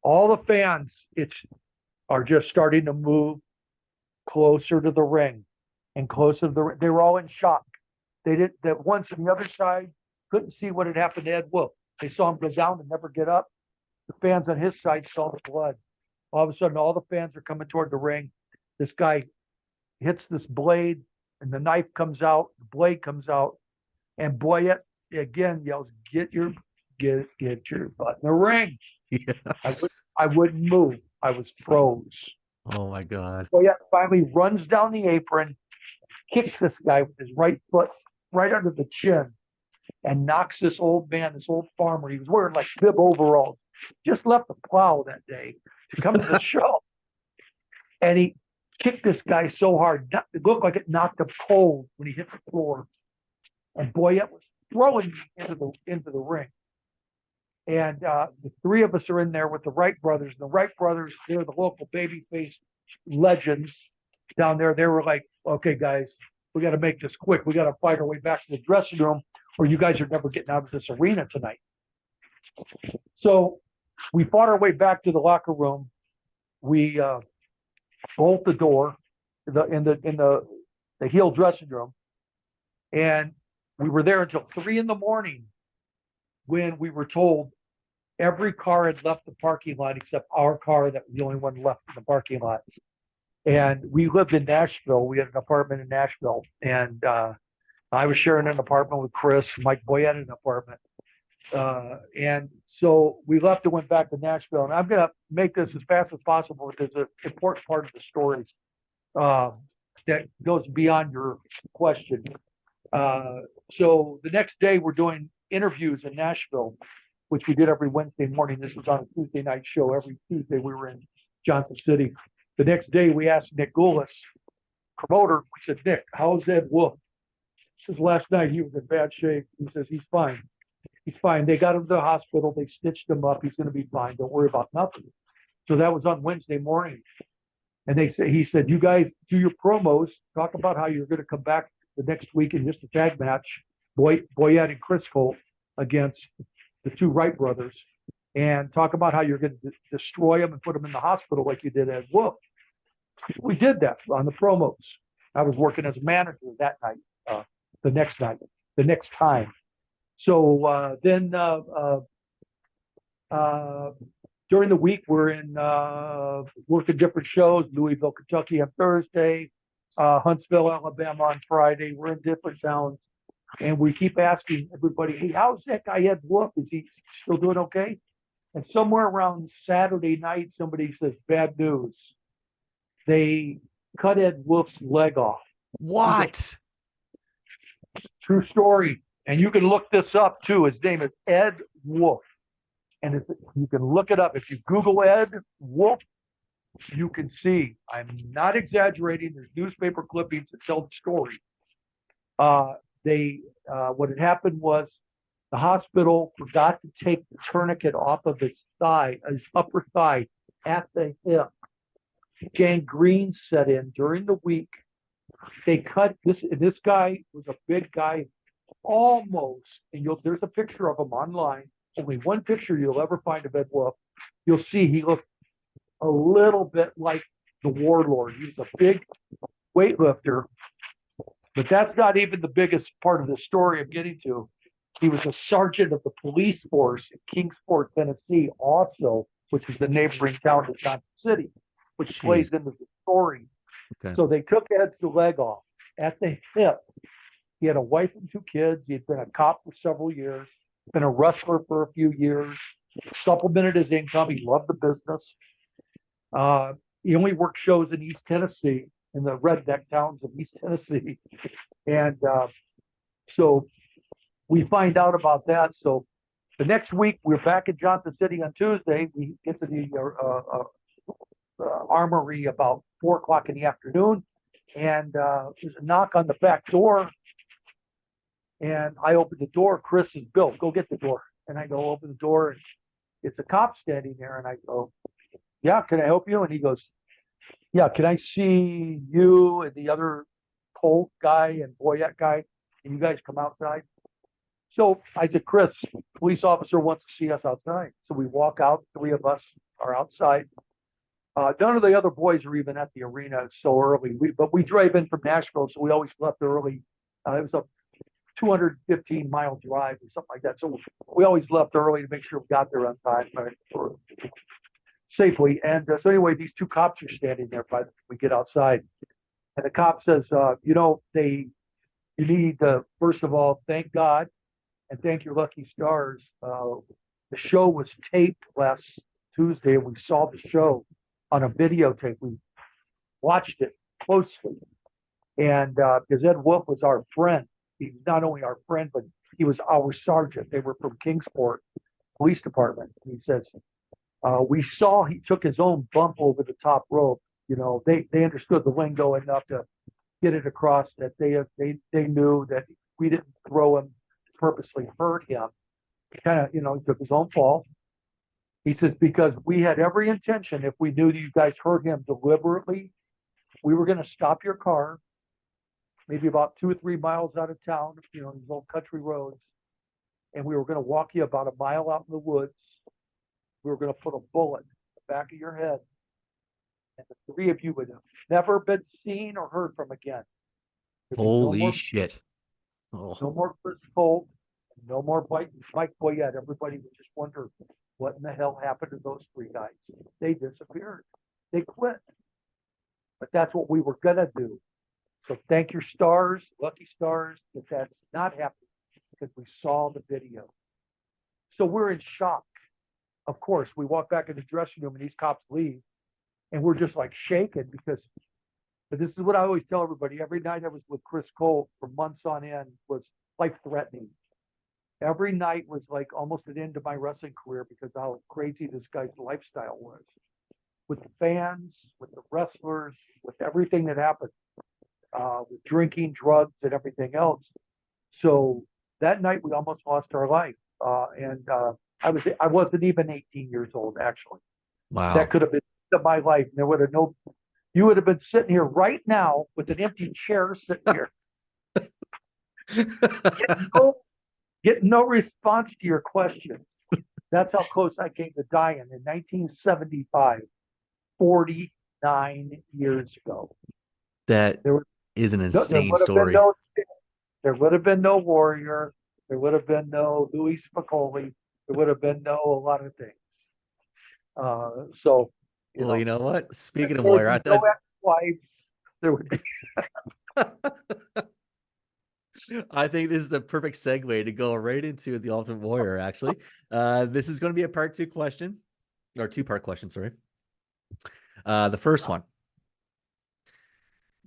Speaker 2: All the fans are just starting to move closer to the ring and closer to the ring. They were all in shock. They did that once on the other side couldn't see what had happened to Ed Wolf. They saw him go down and never get up. The fans on his side saw the blood. All of a sudden, all the fans are coming toward the ring. This guy hits this blade, and the knife comes out, the blade comes out, and Boyette again yells, "Get your butt in the ring."
Speaker 1: Yeah.
Speaker 2: I wouldn't move. I was froze.
Speaker 1: Oh my God.
Speaker 2: Boyette finally runs down the apron, kicks this guy with his right foot right under the chin, and knocks this old man, this old farmer. He was wearing like bib overalls, just left the plow that day to come to the show. And he kicked this guy so hard, it looked like it knocked him cold when he hit the floor. And Boyette was throwing me into the ring. And the three of us are in there with the Wright brothers. And the Wright brothers, they're the local babyface legends down there. They were like, "Okay, guys, we got to make this quick. We got to fight our way back to the dressing room, or you guys are never getting out of this arena tonight." So we fought our way back to the locker room. We bolt the door in the heel dressing room, and we were there until 3 a.m. when we were told every car had left the parking lot except our car, that was the only one left in the parking lot. And we lived in Nashville. We had an apartment in Nashville, and I was sharing an apartment with Chris. Mike Boyette had an apartment. And so we left and went back to Nashville. And I'm going to make this as fast as possible because it's an important part of the story that goes beyond your question. So the next day, we're doing interviews in Nashville, which we did every Wednesday morning. This was on a Tuesday night show. Every Tuesday, we were in Johnson City. The next day, we asked Nick Goulas promoter, we said, Nick, how's Ed Wolf? He says, last night he was in bad shape. He says, he's fine. He's fine. They got him to the hospital. They stitched him up. He's going to be fine. Don't worry about nothing. So that was on Wednesday morning. And he said, you guys do your promos, talk about how you're going to come back the next week in just a tag match, Boyette and Chris Colt against the two Wright brothers, and talk about how you're going to destroy them and put them in the hospital like you did Ed Wolf. We did that on the promos. I was working as a manager that night, the next time. So then during the week, we're in working different shows, Louisville, Kentucky on Thursday, Huntsville, Alabama on Friday. We're in different towns. And we keep asking everybody, hey, how's that guy Ed Wolf? Is he still doing okay? And somewhere around Saturday night, somebody says, bad news. They cut Ed Wolf's leg off.
Speaker 1: What?
Speaker 2: True story. And you can look this up too. His name is Ed Wolf. And you can look it up. If you Google Ed Wolf, you can see. I'm not exaggerating. There's newspaper clippings that tell the story. What had happened was the hospital forgot to take the tourniquet off of his upper thigh at the hip. Gangrene set in during the week. They cut this. This guy was a big guy, almost. And there's a picture of him online. Only one picture you'll ever find of Ed Wolf. You'll see he looked a little bit like the Warlord. He was a big weightlifter, but that's not even the biggest part of the story I'm getting to. He was a sergeant of the police force in Kingsport, Tennessee, also, which is the neighboring town to Johnson City, which plays into the story. Okay. So they took Ed's leg off at the hip. He had a wife and two kids. He had been a cop for several years, been a wrestler for a few years, supplemented his income. He loved the business. He only worked shows in East Tennessee, in the redneck towns of East Tennessee. And so we find out about that. So the next week, we're back in Johnson City on Tuesday. We get to the armory about 4 o'clock in the afternoon. And there's a knock on the back door. And I open the door. Chris says, Bill, go get the door. And I go open the door, and it's a cop standing there. And I go, yeah, can I help you? And he goes, yeah, can I see you and the other Colt guy and Boyette guy? Can you guys come outside? So I said, Chris, police officer wants to see us outside. So we walk out. 3 of us are outside. None of the other boys are even at the arena so early. But we drive in from Nashville, so we always left early. It was a 215-mile drive or something like that. So we always left early to make sure we got there on time or safely. And so anyway, these 2 cops are standing there by we get outside. And the cop says, you need to, first of all, thank God and thank your lucky stars. The show was taped last Tuesday, and we saw the show on a videotape. We watched it closely. And because Ed Wolf was our friend, he was not only our friend, but he was our sergeant. They were from Kingsport Police Department. He says, we saw he took his own bump over the top rope. They understood the lingo enough to get it across that they knew that we didn't throw him to purposely hurt him. He kind of, he took his own fall. He says, because we had every intention, if we knew that you guys hurt him deliberately, we were going to stop your car, maybe about 2 or 3 miles out of town, these old country roads, and we were going to walk you about a mile out in the woods. We were going to put a bullet in the back of your head, and the 3 of you would have never been seen or heard from again.
Speaker 1: Holy shit.
Speaker 2: No more Chris Colt, no more Mike Boyette. Everybody would just wonder what in the hell happened to those 3 guys. They disappeared. They quit. But that's what we were going to do. So thank your stars, lucky stars, that that's not happening because we saw the video. So we're in shock. Of course, we walk back in the dressing room and these cops leave, and we're just like shaken because this is what I always tell everybody. Every night I was with Chris Colt for months on end was life-threatening. Every night was like almost an end to my wrestling career because of how crazy this guy's lifestyle was. With the fans, with the wrestlers, with everything that happened. with drinking, drugs, and everything else. So that night we almost lost our life. I wasn't even 18 years old actually. That
Speaker 1: Wow.
Speaker 2: could have been my life. There would have no you would have been sitting here right now with an empty chair sitting here, getting no, getting no response to your questions. That's how close I came to dying in 1975, 49 years ago.
Speaker 1: That
Speaker 2: There was
Speaker 1: is an
Speaker 2: there
Speaker 1: insane
Speaker 2: would have been
Speaker 1: story.
Speaker 2: no there would have been no Warrior. There would have been no Louis Spicoli. There would have been no a lot of things. So, you
Speaker 1: Well, you
Speaker 2: know,
Speaker 1: know what? Speaking of
Speaker 2: there would
Speaker 1: Warrior,
Speaker 2: be no ex-wives. There would be.
Speaker 1: I think this is a perfect segue to go right into the Ultimate Warrior, actually. This is going to be a part two question, or two-part question, sorry. The first one.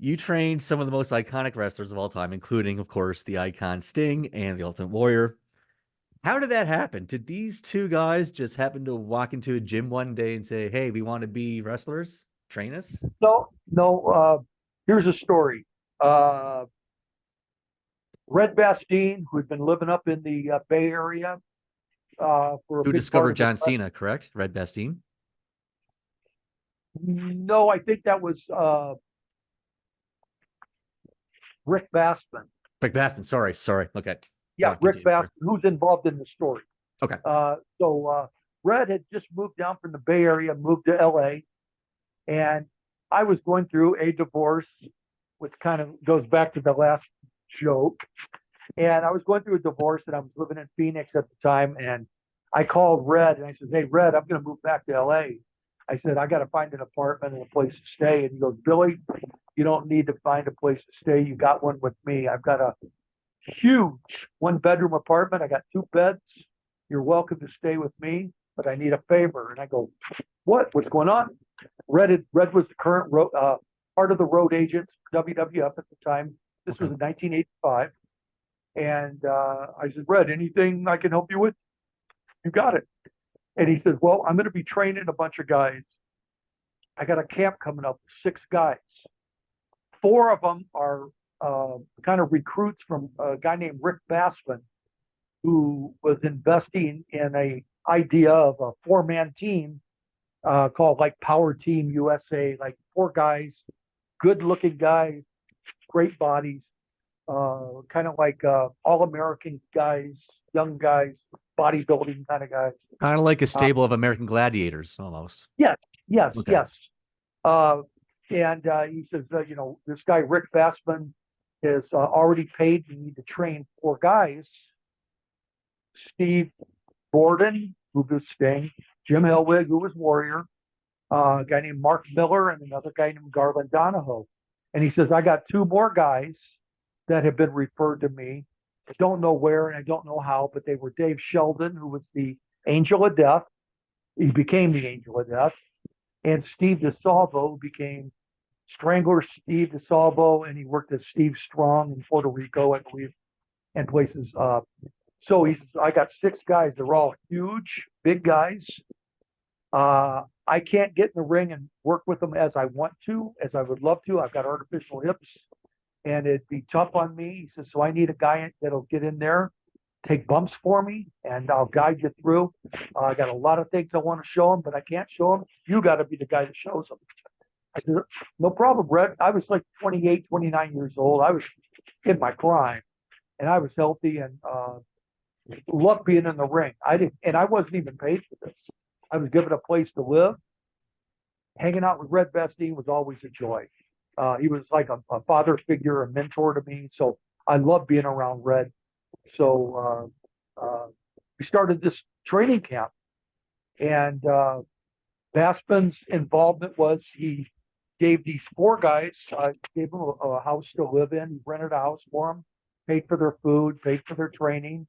Speaker 1: You trained some of the most iconic wrestlers of all time, including, of course, the icon Sting and the Ultimate Warrior. How did that happen? Did these two guys just happen to walk into a gym one day and say, hey, we want to be wrestlers? Train us?
Speaker 2: No. Here's a story. Uh, Red Bastien, who'd been living up in the Bay Area for a
Speaker 1: Who
Speaker 2: big part
Speaker 1: discovered
Speaker 2: of his
Speaker 1: John
Speaker 2: life.
Speaker 1: Cena, correct? Red Bastien?
Speaker 2: No, I think that was Rick Bassman.
Speaker 1: Rick Bassman, sorry. Okay.
Speaker 2: Yeah, Rick
Speaker 1: Continue, sorry.
Speaker 2: Bassman, who's involved in the story.
Speaker 1: Okay.
Speaker 2: Red had just moved down from the Bay Area, moved to LA, and I was going through a divorce, which kind of goes back to the last joke. And I was going through a divorce, and I was living in Phoenix at the time. And I called Red, and I said, "Hey, Red, I'm going to move back to LA." I said, "I got to find an apartment and a place to stay." And he goes, "Billy, you don't need to find a place to stay. You got one with me. I've got a huge one-bedroom apartment. I got two beds. You're welcome to stay with me, but I need a favor." And I go, "What? What's going on?" Red was the current part of the road agents for WWF at the time. This was in 1985. And I said, "Red, anything I can help you with? You got it." And he says, "Well, I'm going to be training a bunch of guys. I got a camp coming up, 6 guys. 4 of them are kind of recruits from a guy named Rick Bassman, who was investing in a idea of a 4-man team called like Power Team USA, like 4 guys, good-looking guys, great bodies, kind of like all-American guys, young guys, bodybuilding kind of guys."
Speaker 1: Kind of like a stable of American gladiators, almost.
Speaker 2: Yes, yes,
Speaker 1: Okay.
Speaker 2: yes. And he says, this guy, Rick Bassman, is already paid me to train 4 guys. Steve Borden, who was Sting, Jim Hellwig, who was Warrior, a guy named Mark Miller, and another guy named Garland Donahoe. And he says, "I got 2 more guys that have been referred to me. I don't know where and I don't know how, but they were Dave Sheldon, who was the Angel of Death. He became the Angel of Death. And Steve DeSalvo, who became Strangler Steve DeSalvo, and he worked as Steve Strong in Puerto Rico, I believe, and places. So he says, I got 6 guys. They're all huge, big guys. I can't get in the ring and work with them as I want to, as I would love to. I've got artificial hips, and it'd be tough on me." He says, "So I need a guy that'll get in there, take bumps for me, and I'll guide you through. I got a lot of things I want to show him, but I can't show him. You got to be the guy that shows them." I said, "No problem, Brett." I was like 28, 29 years old. I was in my prime, and I was healthy and loved being in the ring. I wasn't even paid for this. I was given a place to live. Hanging out with Red Bastien was always a joy. He was like a father figure, a mentor to me. So I love being around Red. So we started this training camp, and Bassman's involvement was he gave these 4 guys, gave them a house to live in. He rented a house for them, paid for their food, paid for their training.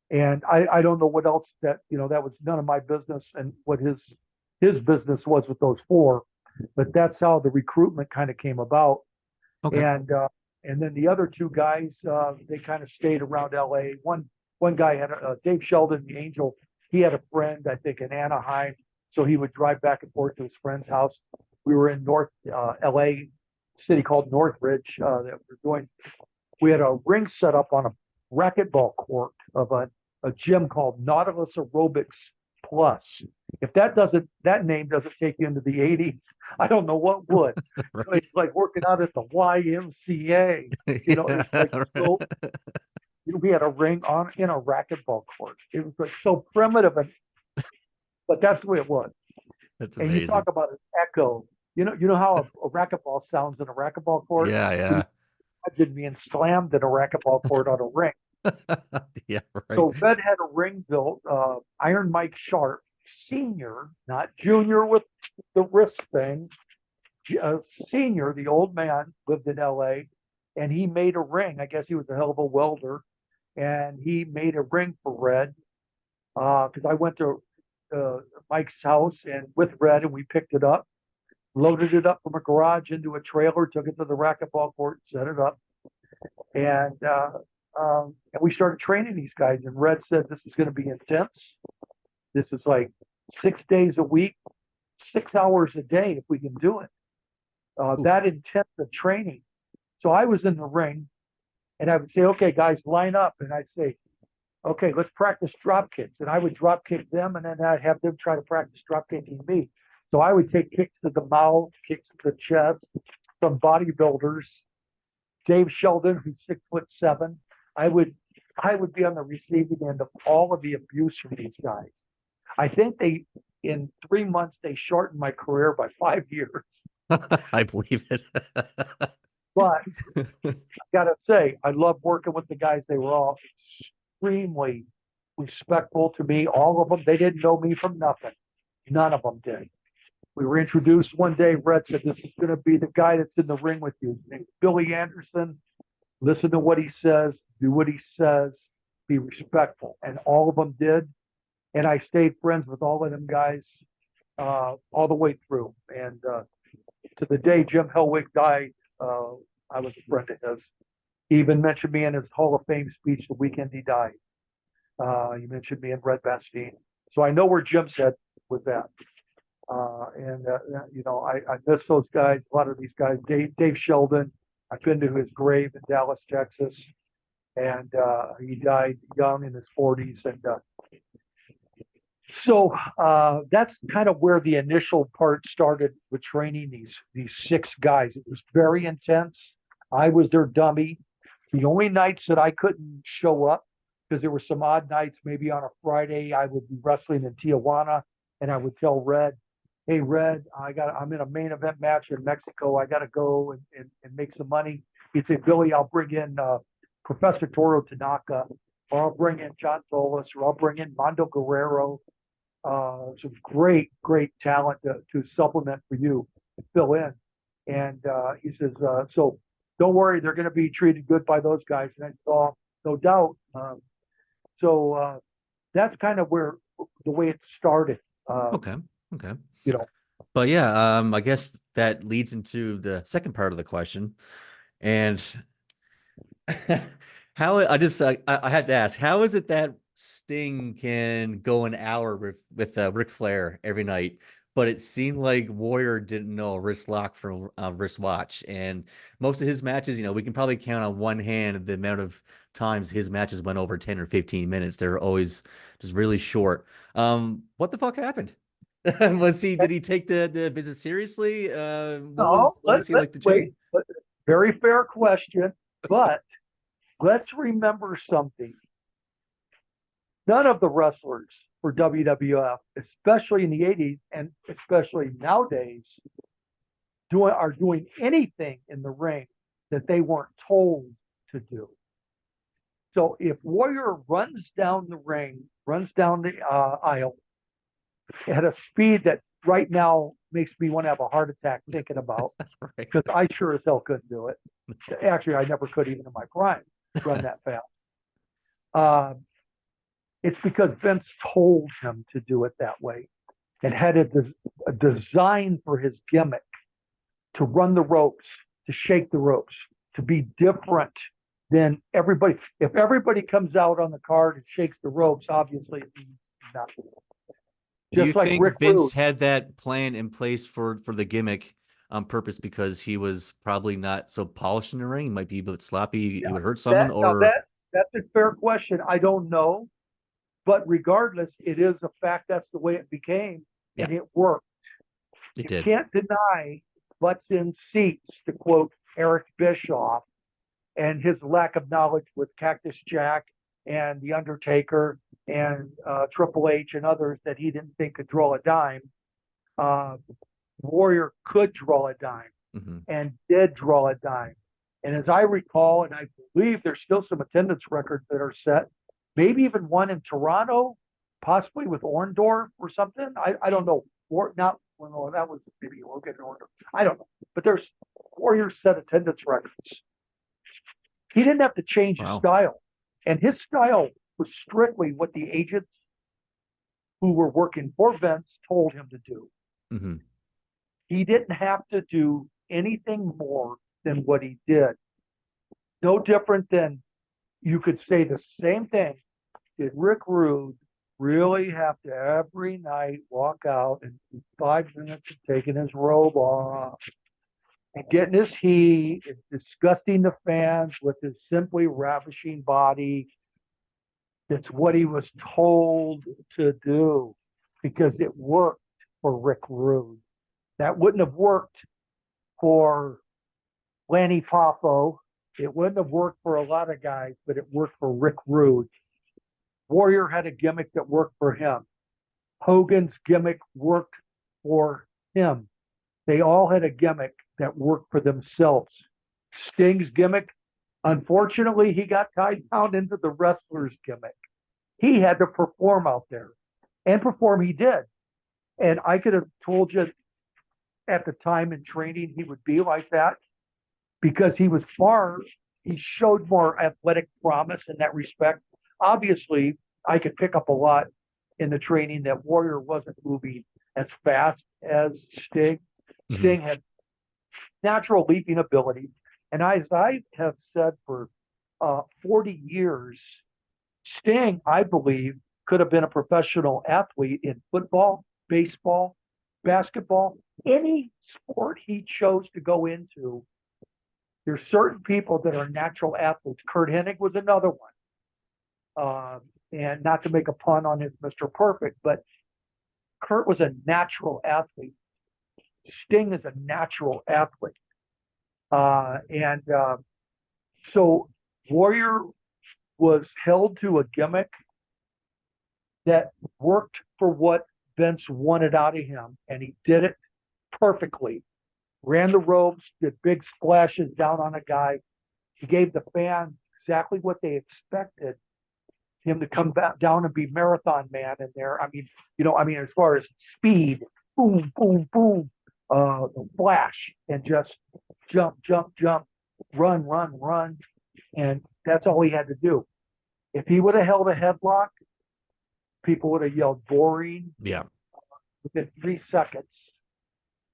Speaker 2: And I don't know what else that was none of my business and what his business was with those 4, but that's how the recruitment kind of came about.
Speaker 1: Okay.
Speaker 2: And then the other 2 guys, they kind of stayed around LA. One guy had Dave Sheldon, the Angel. He had a friend, I think, in Anaheim, so he would drive back and forth to his friend's house. We were in North LA, city called Northridge that we're doing. We had a ring set up on a racquetball court of a gym called Nautilus Aerobics Plus. If that name doesn't take you into the 80s, I don't know what would.
Speaker 1: Right.
Speaker 2: It's like working out at the YMCA. You know, it's like so. We had a ring on in a racquetball court. It was like so primitive, but that's the way it was.
Speaker 1: That's
Speaker 2: And you
Speaker 1: amazing.
Speaker 2: talk about an echo. You know how a racquetball sounds in a racquetball court.
Speaker 1: Yeah, yeah.
Speaker 2: Imagine being slammed in a racquetball court on a ring.
Speaker 1: Yeah, right.
Speaker 2: So Red had a ring built. Iron Mike Sharp, senior, not junior with the wrist thing. Senior, the old man, lived in L.A. and he made a ring. I guess he was a hell of a welder, and he made a ring for Red. Because I went to Mike's house and with Red, and we picked it up, loaded it up from a garage into a trailer, took it to the racquetball court, set it up, and we started training these guys. And Red said, "This is going to be intense. This is like 6 days a week, 6 hours a day if we can do it. That intense of training." So I was in the ring, and I would say, "Okay, guys, line up," and I'd say, "Okay, let's practice drop kicks." And I would drop kick them, and then I'd have them try to practice drop kicking me. So I would take kicks to the mouth, kicks to the chest, some bodybuilders. Dave Sheldon, who's 6'7", I would be on the receiving end of all of the abuse from these guys. I think in 3 months, they shortened my career by 5 years.
Speaker 1: I believe it.
Speaker 2: But I gotta say, I love working with the guys. They were all extremely respectful to me. All of them. They didn't know me from nothing. None of them did. We were introduced one day. Red said, "This is going to be the guy that's in the ring with you. His name's Billy Anderson. Listen to what he says. Do what he says. Be respectful." And all of them did. And I stayed friends with all of them guys all the way through. And to the day Jim Hellwig died, I was a friend of his. He even mentioned me in his Hall of Fame speech the weekend he died. He mentioned me and Red Bastien. So I know where Jim's head was at. I miss those guys. A lot of these guys. Dave Sheldon. I've been to his grave in Dallas, Texas, and he died young in his 40s. And so that's kind of where the initial part started with training these 6 guys. It was very intense. I was their dummy. The only nights that I couldn't show up, because there were some odd nights, maybe on a Friday, I would be wrestling in Tijuana, and I would tell Red, "Hey, Red, I'm in a main event match in Mexico. I got to go and make some money." He'd say, "Billy, I'll bring in Professor Toro Tanaka, or I'll bring in John Solis, or I'll bring in Mondo Guerrero. Some great talent to supplement for you, to fill in." And he says, "So don't worry, they're going to be treated good by those guys." And I said, "No doubt." So that's kind of where the way it started.
Speaker 1: Okay.
Speaker 2: You know,
Speaker 1: But yeah, I guess that leads into the second part of the question. And how I had to ask, how is it that Sting can go an hour with Ric Flair every night, but it seemed like Warrior didn't know wrist lock from wrist watch, and most of his matches, we can probably count on one hand the amount of times his matches went over 10 or 15 minutes. They're always just really short. What the fuck happened? Did he take the business seriously? What was he like to Jim?
Speaker 2: Wait. Very fair question, but let's remember something. None of the wrestlers for WWF, especially in the 80s and especially nowadays, are doing anything in the ring that they weren't told to do. So if Warrior runs down the ring, runs down the aisle at a speed that right now makes me want to have a heart attack thinking about, because I sure as hell couldn't do it. Actually, I never could even in my prime run that fast. It's because Vince told him to do it that way and had a design for his gimmick to run the ropes, to shake the ropes, to be different than everybody. If everybody comes out on the card and shakes the ropes, obviously it means nothing.
Speaker 1: Do you think Vince had that plan in place for the gimmick on purpose because he was probably not so polished in the ring? He might be a bit sloppy. He
Speaker 2: Yeah,
Speaker 1: would hurt someone,
Speaker 2: now
Speaker 1: or
Speaker 2: that's a fair question. I don't know, but regardless, it is a fact that's the way it became,
Speaker 1: yeah,
Speaker 2: and it worked.
Speaker 1: it
Speaker 2: You
Speaker 1: did.
Speaker 2: can't deny butts in seats, to quote Eric Bischoff, and his lack of knowledge with Cactus Jack and The Undertaker and Triple H and others that he didn't think could draw a dime. Uh, Warrior could draw a dime
Speaker 1: Hmm.
Speaker 2: and did draw a dime. And as I recall, and I believe there's still some attendance records that are set, maybe even one in Toronto, possibly with Orndorff or something. I don't know. Or not, well, no, that was maybe Logan Orndorff. I don't know. But there's Warrior set attendance records. He didn't have to change his
Speaker 1: Wow.
Speaker 2: style. And his style was strictly what the agents who were working for Vince told him to do.
Speaker 1: Hmm.
Speaker 2: He didn't have to do anything more than what he did. No different than you could say the same thing. Did Rick Rude really have to every night walk out and 5 minutes of taking his robe off and getting his heat and disgusting the fans with his simply ravishing body? That's what he was told to do because it worked for Rick Rude. That wouldn't have worked for Lanny Poffo. It wouldn't have worked for a lot of guys, but it worked for Rick Rude. Warrior had a gimmick that worked for him. Hogan's gimmick worked for him. They all had a gimmick that worked for themselves. Sting's gimmick, unfortunately, he got tied down into the wrestler's gimmick. He had to perform out there, and perform he did. And I could have told you at the time in training he would be like that because he showed more athletic promise in that respect. Obviously, I could pick up a lot in the training that Warrior wasn't moving as fast as Sting.
Speaker 1: Hmm.
Speaker 2: Sting had natural leaping ability. And as I have said for 40 years, Sting, I believe, could have been a professional athlete in football, baseball, basketball, any sport he chose to go into. There's certain people that are natural athletes. Kurt Hennig was another one. And not to make a pun on his Mr. Perfect, but Kurt was a natural athlete. Sting is a natural athlete. So Warrior was held to a gimmick that worked for what Vince wanted out of him, and he did it perfectly. Ran the ropes, did big splashes down on a guy. He gave the fans exactly what they expected him to come back down and be Marathon Man in there. As far as speed, boom, boom, boom, flash, and just jump, jump, jump, run, run, run. And that's all he had to do. If he would have held a headlock, people would have yelled boring
Speaker 1: Yeah.
Speaker 2: within 3 seconds.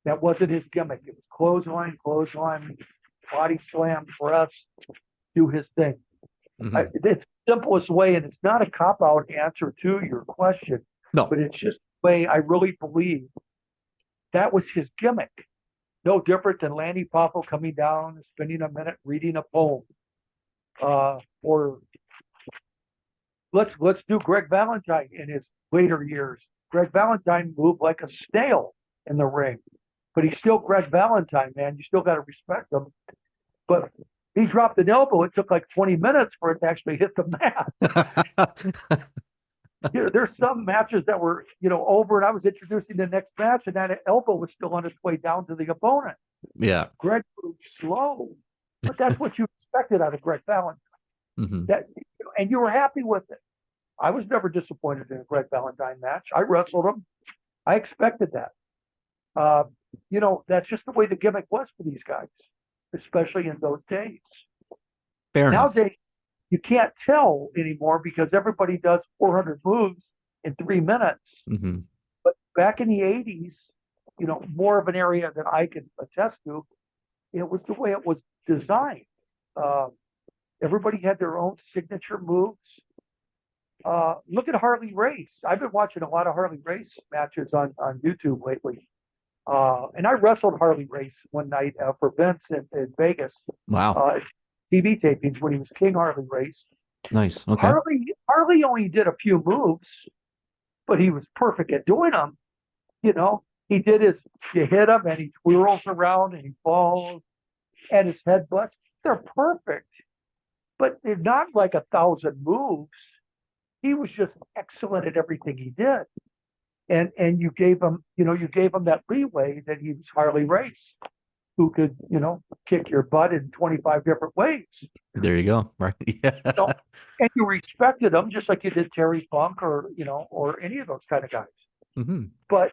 Speaker 2: That wasn't his gimmick. It was clothesline, body slam, press, do his thing.
Speaker 1: Hmm.
Speaker 2: It's the simplest way, and it's not a cop-out answer to your question,
Speaker 1: No.
Speaker 2: but it's just the way I really believe that was his gimmick. No different than Lanny Poffo coming down, spending a minute reading a poem. Or let's do Greg Valentine in his later years. Greg Valentine moved like a snail in the ring, but he's still Greg Valentine, man. You still got to respect him. But he dropped an elbow. It took like 20 minutes for it to actually hit the mat. There's some matches that were, over, and I was introducing the next match, and that elbow was still on its way down to the opponent.
Speaker 1: Yeah.
Speaker 2: Greg moved slow, but that's what you expected out of Greg Valentine.
Speaker 1: Hmm.
Speaker 2: And you were happy with it. I was never disappointed in a Greg Valentine match. I wrestled him. I expected that. That's just the way the gimmick was for these guys, especially in those days.
Speaker 1: Fair enough.
Speaker 2: Nowadays, you can't tell anymore because everybody does 400 moves in 3 minutes.
Speaker 1: Hmm.
Speaker 2: But back in the 80s, more of an area that I can attest to, it was the way it was designed. Everybody had their own signature moves. Look at Harley Race. I've been watching a lot of Harley Race matches on YouTube lately. And I wrestled Harley Race one night for Vince in Vegas,
Speaker 1: Wow.
Speaker 2: TV tapings when he was King Harley Race.
Speaker 1: Nice. Okay.
Speaker 2: Harley only did a few moves, but he was perfect at doing them. You know, he did his, you hit him and he twirls around and he falls and his headbutts. They're perfect, but they're not like 1,000 moves. He was just excellent at everything he did. And you gave him, you gave him that leeway that he was Harley Race, who could, kick your butt in 25 different ways.
Speaker 1: There you go. Right. Yeah.
Speaker 2: And you respected him just like you did Terry Funk or any of those kind of guys.
Speaker 1: Mm-hmm.
Speaker 2: But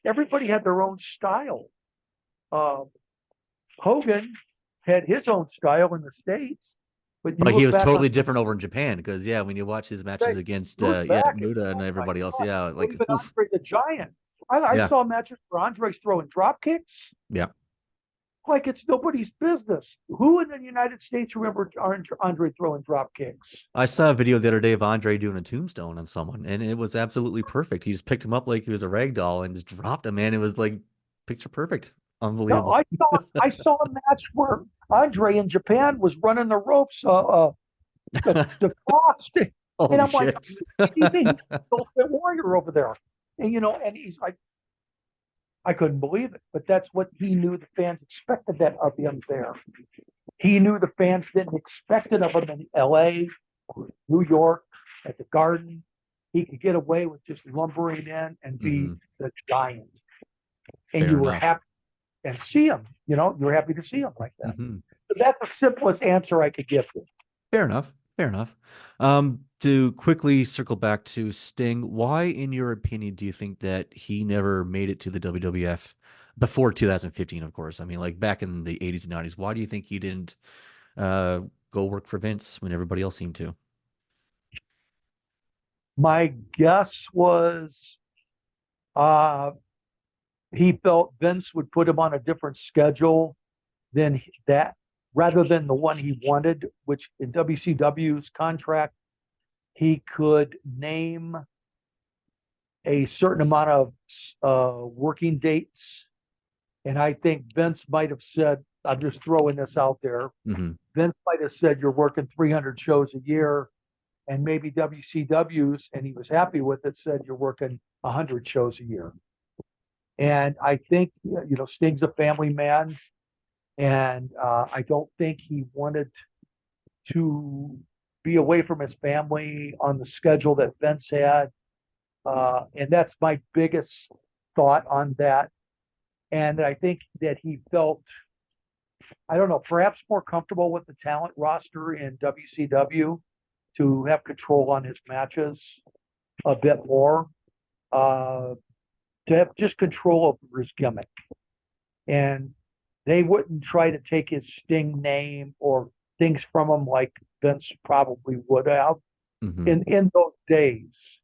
Speaker 2: everybody had their own style. Hogan had his own style in the States, but you
Speaker 1: But he
Speaker 2: look
Speaker 1: was
Speaker 2: back
Speaker 1: totally
Speaker 2: on
Speaker 1: different over in Japan because when you watch his matches against Muda and everybody else, like
Speaker 2: even
Speaker 1: oof.
Speaker 2: Andre the Giant. I saw matches where Andre's throwing drop kicks.
Speaker 1: Yeah.
Speaker 2: Like it's nobody's business. Who in the United States remember Andre throwing drop kicks?
Speaker 1: I saw a video the other day of Andre doing a tombstone on someone, and it was absolutely perfect. He just picked him up like he was a rag doll and just dropped him, man. It was like picture perfect.
Speaker 2: No,
Speaker 1: Unbelievable.
Speaker 2: I saw a match where Andre in Japan was running the ropes, the cross, and
Speaker 1: Holy
Speaker 2: I'm like,
Speaker 1: shit.
Speaker 2: he's the Ultimate Warrior over there, and he's like, I couldn't believe it, but that's what he knew the fans expected that of him there. He knew the fans didn't expect it of him in L.A., New York, at the Garden. He could get away with just lumbering in and be the giant, and
Speaker 1: Fair
Speaker 2: you were
Speaker 1: enough.
Speaker 2: happy and see him. You were happy to see him like that. But that's the simplest answer I could give you.
Speaker 1: Fair enough. Fair enough. To quickly circle back to Sting, why, in your opinion, do you think that he never made it to the WWF before 2015, of course? I mean, like back in the 80s and 90s, why do you think he didn't go work for Vince when everybody else seemed to?
Speaker 2: My guess was he felt Vince would put him on a different schedule than that, rather than the one he wanted, which in WCW's contract, he could name a certain amount of working dates. And I think Vince might have said, I'm just throwing this out there. Vince might have said, you're working 300 shows a year. And maybe WCW's, and he was happy with it, said, you're working 100 shows a year. And I think, Sting's a family man. And I don't think he wanted to be away from his family on the schedule that Vince had. And that's my biggest thought on that. And I think that he felt, I don't know, perhaps more comfortable with the talent roster in WCW to have control on his matches a bit more, to have just control over his gimmick. And they wouldn't try to take his Sting name or things from him like Vince probably would have in those days.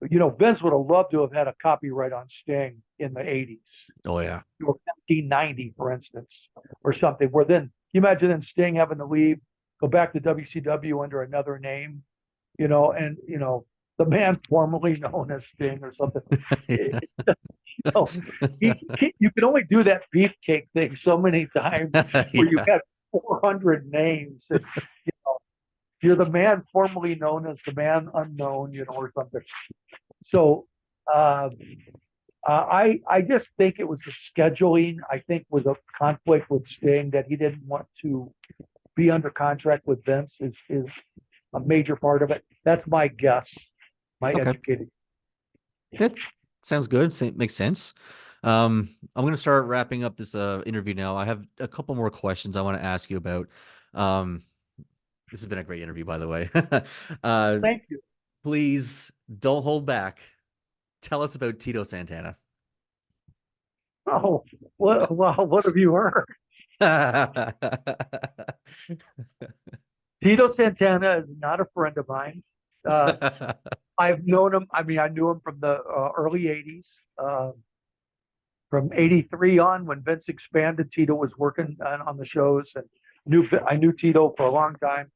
Speaker 2: Vince would have loved to have had a copyright on Sting in the 80s.
Speaker 1: Oh, yeah.
Speaker 2: 1990, for instance, or something, where then you imagine then Sting having to leave, go back to WCW under another name, and, the man formerly known as Sting or something. You can only do that beefcake thing so many times where you have 400 names. And, you're the man formerly known as the man unknown, or something. So I just think it was the scheduling. I think was a conflict with Sting that he didn't want to be under contract with Vince is a major part of it. That's my guess. My educated.
Speaker 1: That sounds good. Makes sense. I'm going to start wrapping up this interview now. I have a couple more questions I want to ask you about. This has been a great interview, by the way.
Speaker 2: Thank you.
Speaker 1: Please don't hold back. Tell us about Tito Santana.
Speaker 2: Oh, well, what have you heard? Tito Santana is not a friend of mine. I've known him. I mean, I knew him from the early 80s. From 83 on, when Vince expanded, Tito was working on the shows, and I knew Tito for a long time.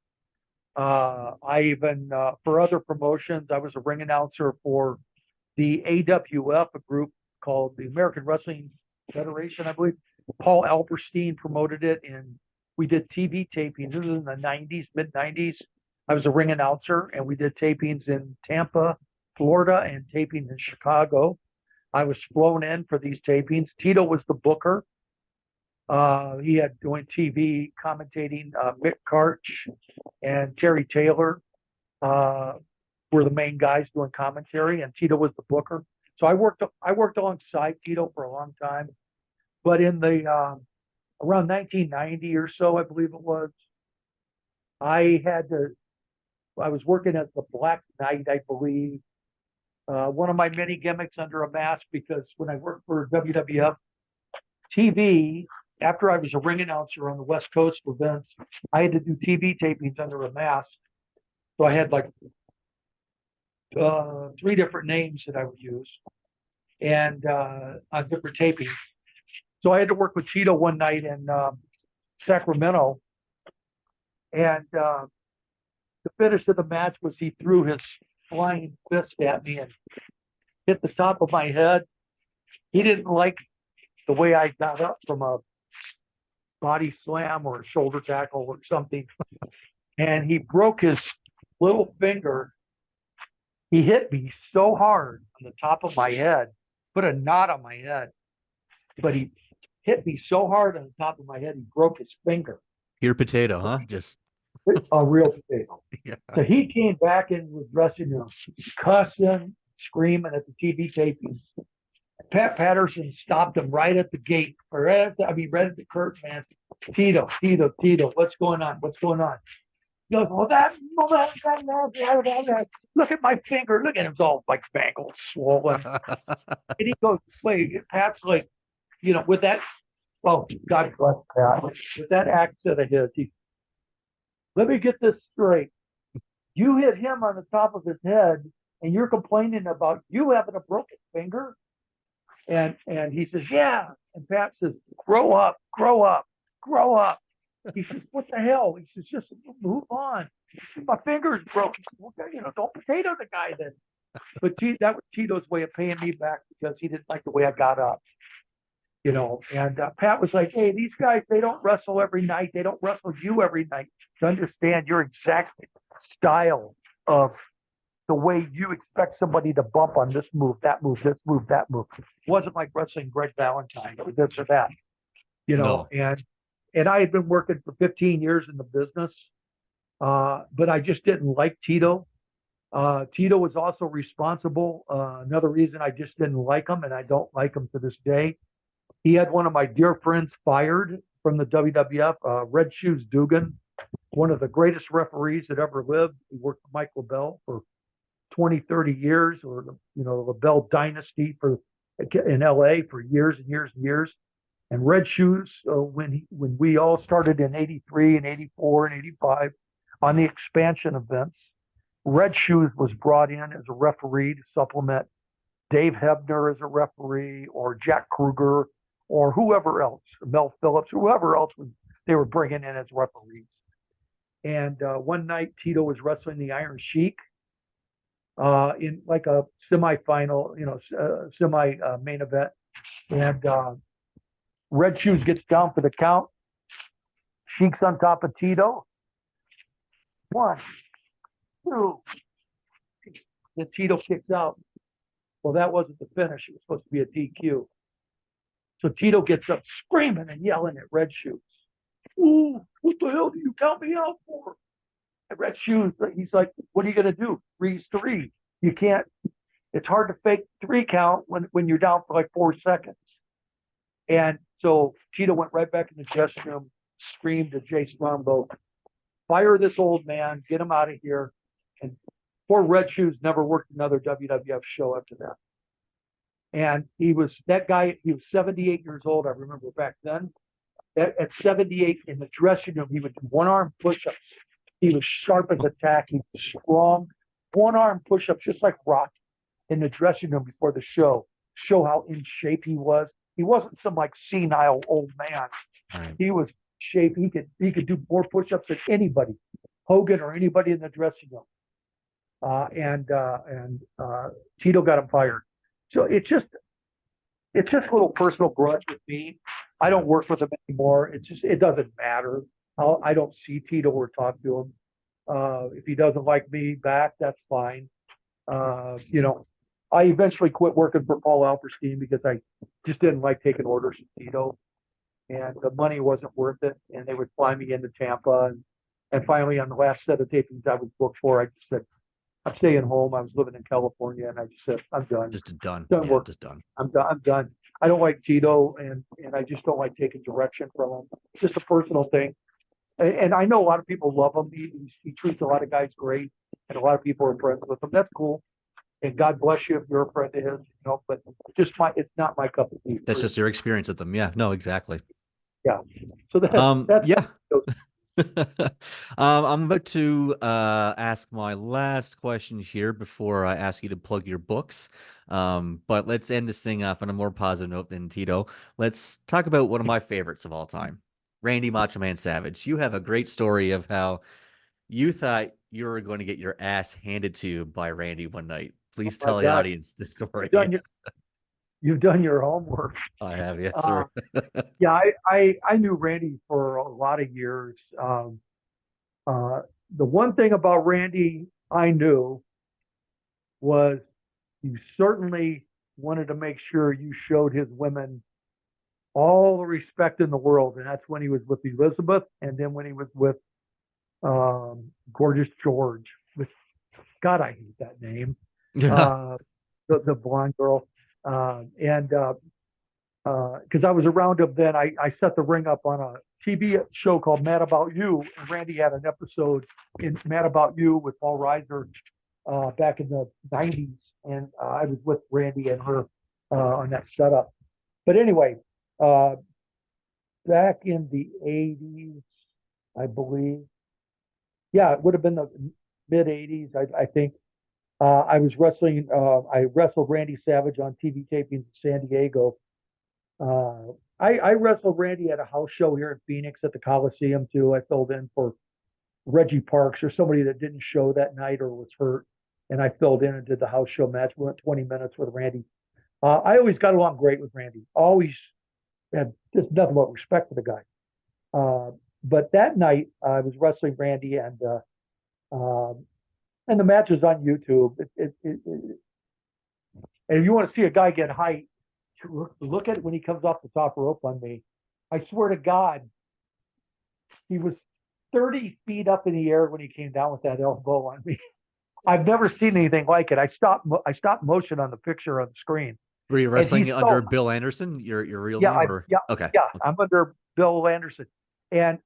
Speaker 2: I even, for other promotions, I was a ring announcer for the AWF, a group called the American Wrestling Federation, I believe. Paul Alberstein promoted it, and we did TV tapings. This was in the 90s, mid 90s. I was a ring announcer, and we did tapings in Tampa, Florida, and tapings in Chicago. I was flown in for these tapings. Tito was the booker. He had doing TV commentating. Mick Karch and Terry Taylor were the main guys doing commentary, and Tito was the booker. So I worked alongside Tito for a long time. But in the around 1990 or so, I believe it was, I was working as the Black Knight, I believe. One of my many gimmicks under a mask, because when I worked for WWF TV, after I was a ring announcer on the West Coast for Vince, I had to do TV tapings under a mask. So I had like 3 different names that I would use, and on different tapings. So I had to work with Tito one night in Sacramento, and the finish of the match was he threw his flying fist at me and hit the top of my head. He didn't like the way I got up from a body slam or a shoulder tackle or something, and he broke his little finger. He hit me so hard on the top of my head, put a knot on my head, but he hit me so hard on the top of my head, he broke his finger.
Speaker 1: Pure potato, huh? Just
Speaker 2: a real potato.
Speaker 1: Yeah.
Speaker 2: So he came back in with dressing room, cussing, screaming at the TV tapings. Pat Patterson stopped him right at the gate, right at the curtain, man. Tito, what's going on? What's going on? He goes, well, that, look at my finger. Look at him, it's all like bangled, swollen. And he goes, wait, Pat's like, with that, oh, God bless Pat, with that accent of his, let me get this straight. You hit him on the top of his head, and you're complaining about you having a broken finger? And he says, yeah. And Pat says, grow up. He says, what the hell? He says, just move on. He says, my finger's broken. He says, well, don't potato the guy then. But that was Tito's way of paying me back, because he didn't like the way I got up. And Pat was like, hey, these guys, they don't wrestle every night. They don't wrestle you every night to understand your exact style of the way you expect somebody to bump on this move, that move, this move, that move. It wasn't like wrestling Greg Valentine or this or that,
Speaker 1: No.
Speaker 2: And I had been working for 15 years in the business, but I just didn't like Tito. Tito was also responsible. Another reason I just didn't like him, and I don't like him to this day. He had one of my dear friends fired from the WWF, Red Shoes Dugan, one of the greatest referees that ever lived. He worked for Mike LaBelle for 20, 30 years, or the LaBelle dynasty in LA for years and years and years. And Red Shoes, when we all started in 83 and 84 and 85 on the expansion events, Red Shoes was brought in as a referee to supplement Dave Hebner as a referee, or Jack Kruger, or whoever else, Mel Phillips, whoever else they were bringing in as referees. And one night, Tito was wrestling the Iron Sheik in like a semifinal, main event. And Red Shoes gets down for the count. Sheik's on top of Tito. 1, 2. Then Tito kicks out. Well, that wasn't the finish. It was supposed to be a DQ. So Tito gets up screaming and yelling at Red Shoes. Ooh, what the hell do you count me out for? And Red Shoes, he's like, what are you going to do? 3's 3. You can't, it's hard to fake 3 count when you're down for like 4 seconds. And so Tito went right back in the dressing room, screamed at Jay Strongbow, fire this old man, get him out of here. And poor Red Shoes never worked another WWF show after that. And he was 78 years old. I remember back then. At 78 in the dressing room, he would do 1-arm push-ups. He was sharp as a tack. He was strong. 1-arm push-ups, just like Rocky, in the dressing room before the show how in shape he was. He wasn't some like senile old man.
Speaker 1: Right.
Speaker 2: He was shape. He could do more push-ups than anybody, Hogan or anybody in the dressing room. And Tito got him fired. So it's just, it's just a little personal grudge with me. I
Speaker 1: Yeah.
Speaker 2: don't work with him anymore. It doesn't matter. I don't see Tito or talk to him. If he doesn't like me back, that's fine. You know, I eventually quit working for Paul Alperstein because I just didn't like taking orders from Tito, and the money wasn't worth it. And they would fly me into Tampa, and finally, on the last set of tapings I was booked for, I just said, I'm staying home. I was living in California, and I just said, I'm done.
Speaker 1: Just done.
Speaker 2: Done
Speaker 1: Yeah,
Speaker 2: work.
Speaker 1: just done.
Speaker 2: I'm done. I'm done. I don't like Tito, and I just don't like taking direction from him. It's just a personal thing. And I know a lot of people love him. He treats a lot of guys great, and a lot of people are friends with him. That's cool. And God bless you if you're a friend of his, you know, but it's not my cup of tea.
Speaker 1: That's just your experience with them. Yeah, no, exactly.
Speaker 2: Yeah. So that's
Speaker 1: Yeah. I'm about to ask my last question here before I ask you to plug your books. But let's end this thing off on a more positive note than Tito. Let's talk about one of my favorites of all time, Randy Macho Man Savage. You have a great story of how you thought you were going to get your ass handed to you by Randy one night.
Speaker 2: oh
Speaker 1: Please
Speaker 2: my
Speaker 1: tell the
Speaker 2: God,
Speaker 1: audience the story.
Speaker 2: you've done your homework.
Speaker 1: I have, yes,
Speaker 2: Uh,
Speaker 1: sir.
Speaker 2: yeah, I knew Randy for a lot of years. Uh, the one thing about Randy I knew was you certainly wanted to make sure you showed his women all the respect in the world, and that's when he was with Elizabeth, and then when he was with Gorgeous George. Which, God, I hate that name. Uh, the blonde girl, and because I was around him then, I set the ring up on a TV show called Mad About You, and Randy had an episode in Mad About You with Paul Reiser back in the '90s, and I was with Randy and her on that setup. But anyway, uh, back in the '80s, I believe, yeah, it would have been the mid '80s, I think. I was wrestling. I wrestled Randy Savage on TV tapings in San Diego. Uh, I wrestled Randy at a house show here in Phoenix at the Coliseum too. I filled in for Reggie Parks or somebody that didn't show that night or was hurt, and I filled in and did the house show match. We went 20 minutes with Randy. I always got along great with Randy. Always had just nothing but respect for the guy. Uh, but that night I was wrestling Randy, and the match is on YouTube. And if you want to see a guy get height, look at it when he comes off the top rope on me. I swear to God, he was 30 feet up in the air when he came down with that elbow on me. I've never seen anything like it. I stopped motion on the picture on the screen.
Speaker 1: Were you
Speaker 2: And
Speaker 1: wrestling under Bill Anderson, your real
Speaker 2: yeah,
Speaker 1: name, or
Speaker 2: yeah,
Speaker 1: okay?
Speaker 2: yeah. I'm under Bill Anderson, and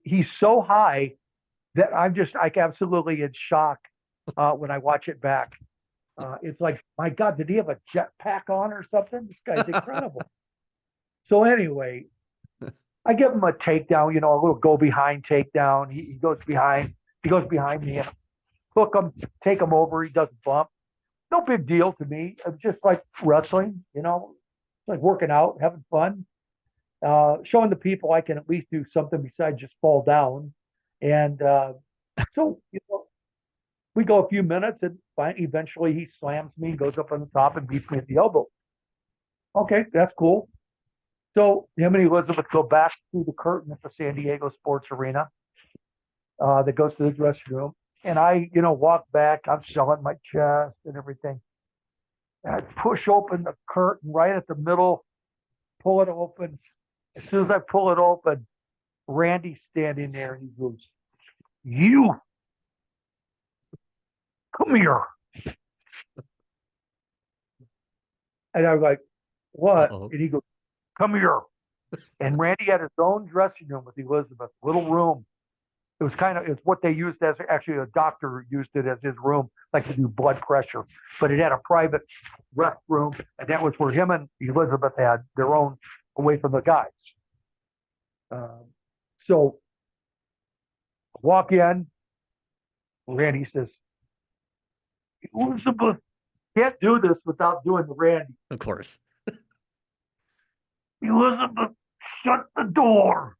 Speaker 2: he's so high that I absolutely in shock when I watch it back. It's like, my God, did he have a jetpack on or something? This guy's incredible. So anyway, I give him a takedown, you know, a little go behind takedown. He goes behind me and hook him, take him over. He doesn't bump. No big deal to me. It's just like wrestling, you know, it's like working out, having fun, showing the people I can at least do something besides just fall down. And so, you know, we go a few minutes and eventually he slams me, goes up on the top and beats me at the elbow. Okay, that's cool. So him and Elizabeth go back through the curtain at the San Diego Sports Arena that goes to the dressing room. And I, you know, walk back. I'm selling my chest and everything. And I push open the curtain right at the middle, pull it open. As soon as I pull it open, Randy's standing there and he goes, "You come here." And I was like, "What?"
Speaker 1: Uh-oh.
Speaker 2: And he goes, "Come here." And Randy had his own dressing room with Elizabeth, little room. It's what they used as, actually a doctor used it as his room, like to do blood pressure. But it had a private rest room, and that was where him and Elizabeth had their own away from the guys. So walk in, Randy says, "Elizabeth can't do this without doing the Randy.
Speaker 1: Of course.
Speaker 2: Elizabeth, shut the door."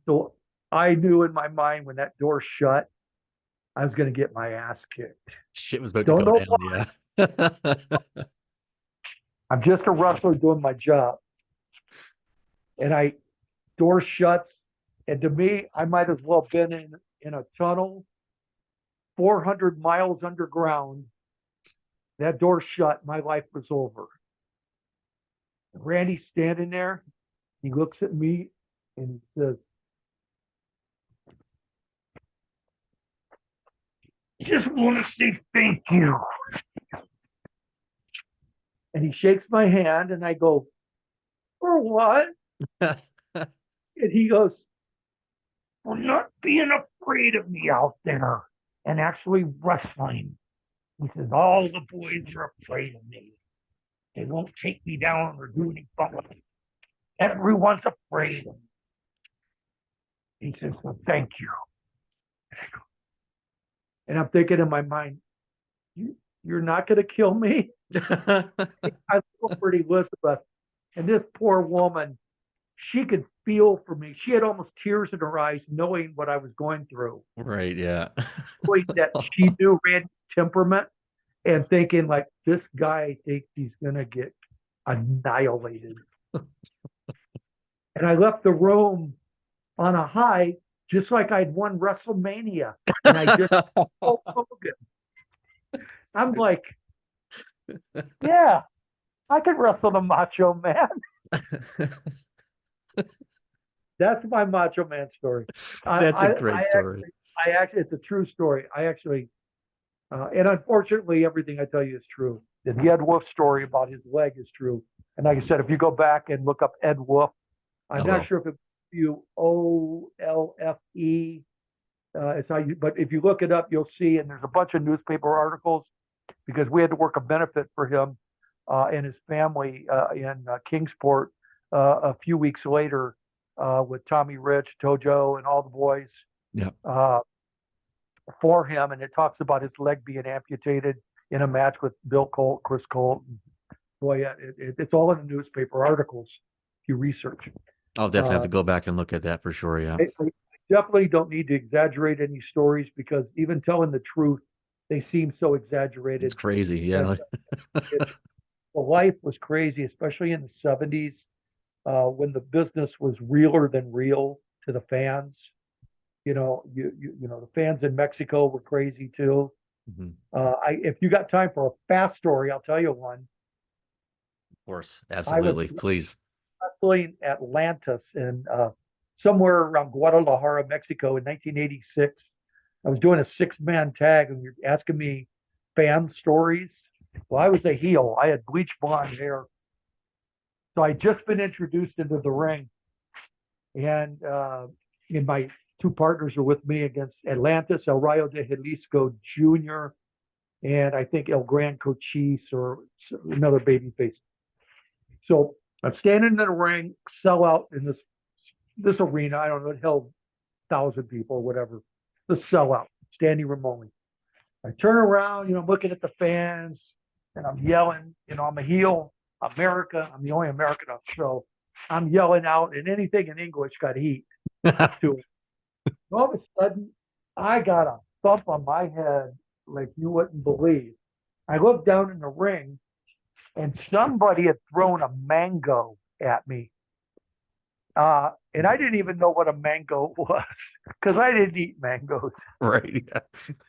Speaker 2: So I knew in my mind when that door shut, I was going to get my ass kicked.
Speaker 1: Shit was about to
Speaker 2: Don't
Speaker 1: go
Speaker 2: know
Speaker 1: down.
Speaker 2: why.
Speaker 1: Yeah.
Speaker 2: I'm just a wrestler doing my job. And door shuts. And to me, I might as well have been in a tunnel 400 miles underground. That door shut. My life was over. Randy's standing there. He looks at me and he says, just want to say thank you. And he shakes my hand and I go, for what? And he goes, for not being afraid of me out there and actually wrestling. He says, all the boys are afraid of me. They won't take me down or do any fun with me. Everyone's afraid of me. He says, well, thank you. And I'm thinking in my mind, you're not going to kill me? I look for Elizabeth. And this poor woman, she could feel for me. She had almost tears in her eyes knowing what I was going through.
Speaker 1: Right, yeah.
Speaker 2: Knowing that she knew Randy's temperament and thinking like, this guy thinks he's going to get annihilated. And I left the room on a high, just like I'd won Wrestlemania. And I just Hulk Hogan. I'm like, yeah, I could wrestle the Macho Man. That's my Macho Man story.
Speaker 1: That's a great story.
Speaker 2: It's a true story. And unfortunately, everything I tell you is true. The Ed Wolf story about his leg is true. And like I said, if you go back and look up Ed Wolf, I'm not sure if it's Olfe. It's how you, but if you look it up, you'll see. And there's a bunch of newspaper articles because we had to work a benefit for him and his family in Kingsport a few weeks later with Tommy Rich, Tojo, and all the boys.
Speaker 1: Yeah.
Speaker 2: For him, and it talks about his leg being amputated in a match with Bill Colt, Chris Colt. Boy, yeah, it's all in the newspaper articles if you research.
Speaker 1: I'll definitely have to go back and look at that for sure. Yeah.
Speaker 2: I definitely don't need to exaggerate any stories because even telling the truth, they seem so exaggerated.
Speaker 1: It's crazy. Yeah.
Speaker 2: The life was crazy, especially in the 70s when the business was realer than real to the fans. You know, the fans in Mexico were crazy too.
Speaker 1: Mm-hmm.
Speaker 2: If you got time for a fast story, I'll tell you one.
Speaker 1: Of course, absolutely, please.
Speaker 2: Wrestling Atlantis in somewhere around Guadalajara, Mexico, in 1986. I was doing a 6-man tag, and you're asking me fan stories. Well, I was a heel. I had bleach blonde hair, so I'd just been introduced into the ring, and in my 2 partners are with me against Atlantis, El Rayo de Jalisco Jr., and I think El Gran Cochise or another babyface. So I'm standing in the ring, sell out in this arena. I don't know, it held 1,000 people or whatever. The sellout, standing room only. I turn around, I'm looking at the fans, and I'm yelling. I'm a heel, America. I'm the only American on the show. I'm yelling out, and anything in English got heat to it. All of a sudden, I got a thump on my head like you wouldn't believe. I looked down in the ring, and somebody had thrown a mango at me. And I didn't even know what a mango was because I didn't eat mangoes.
Speaker 1: Right. Yeah.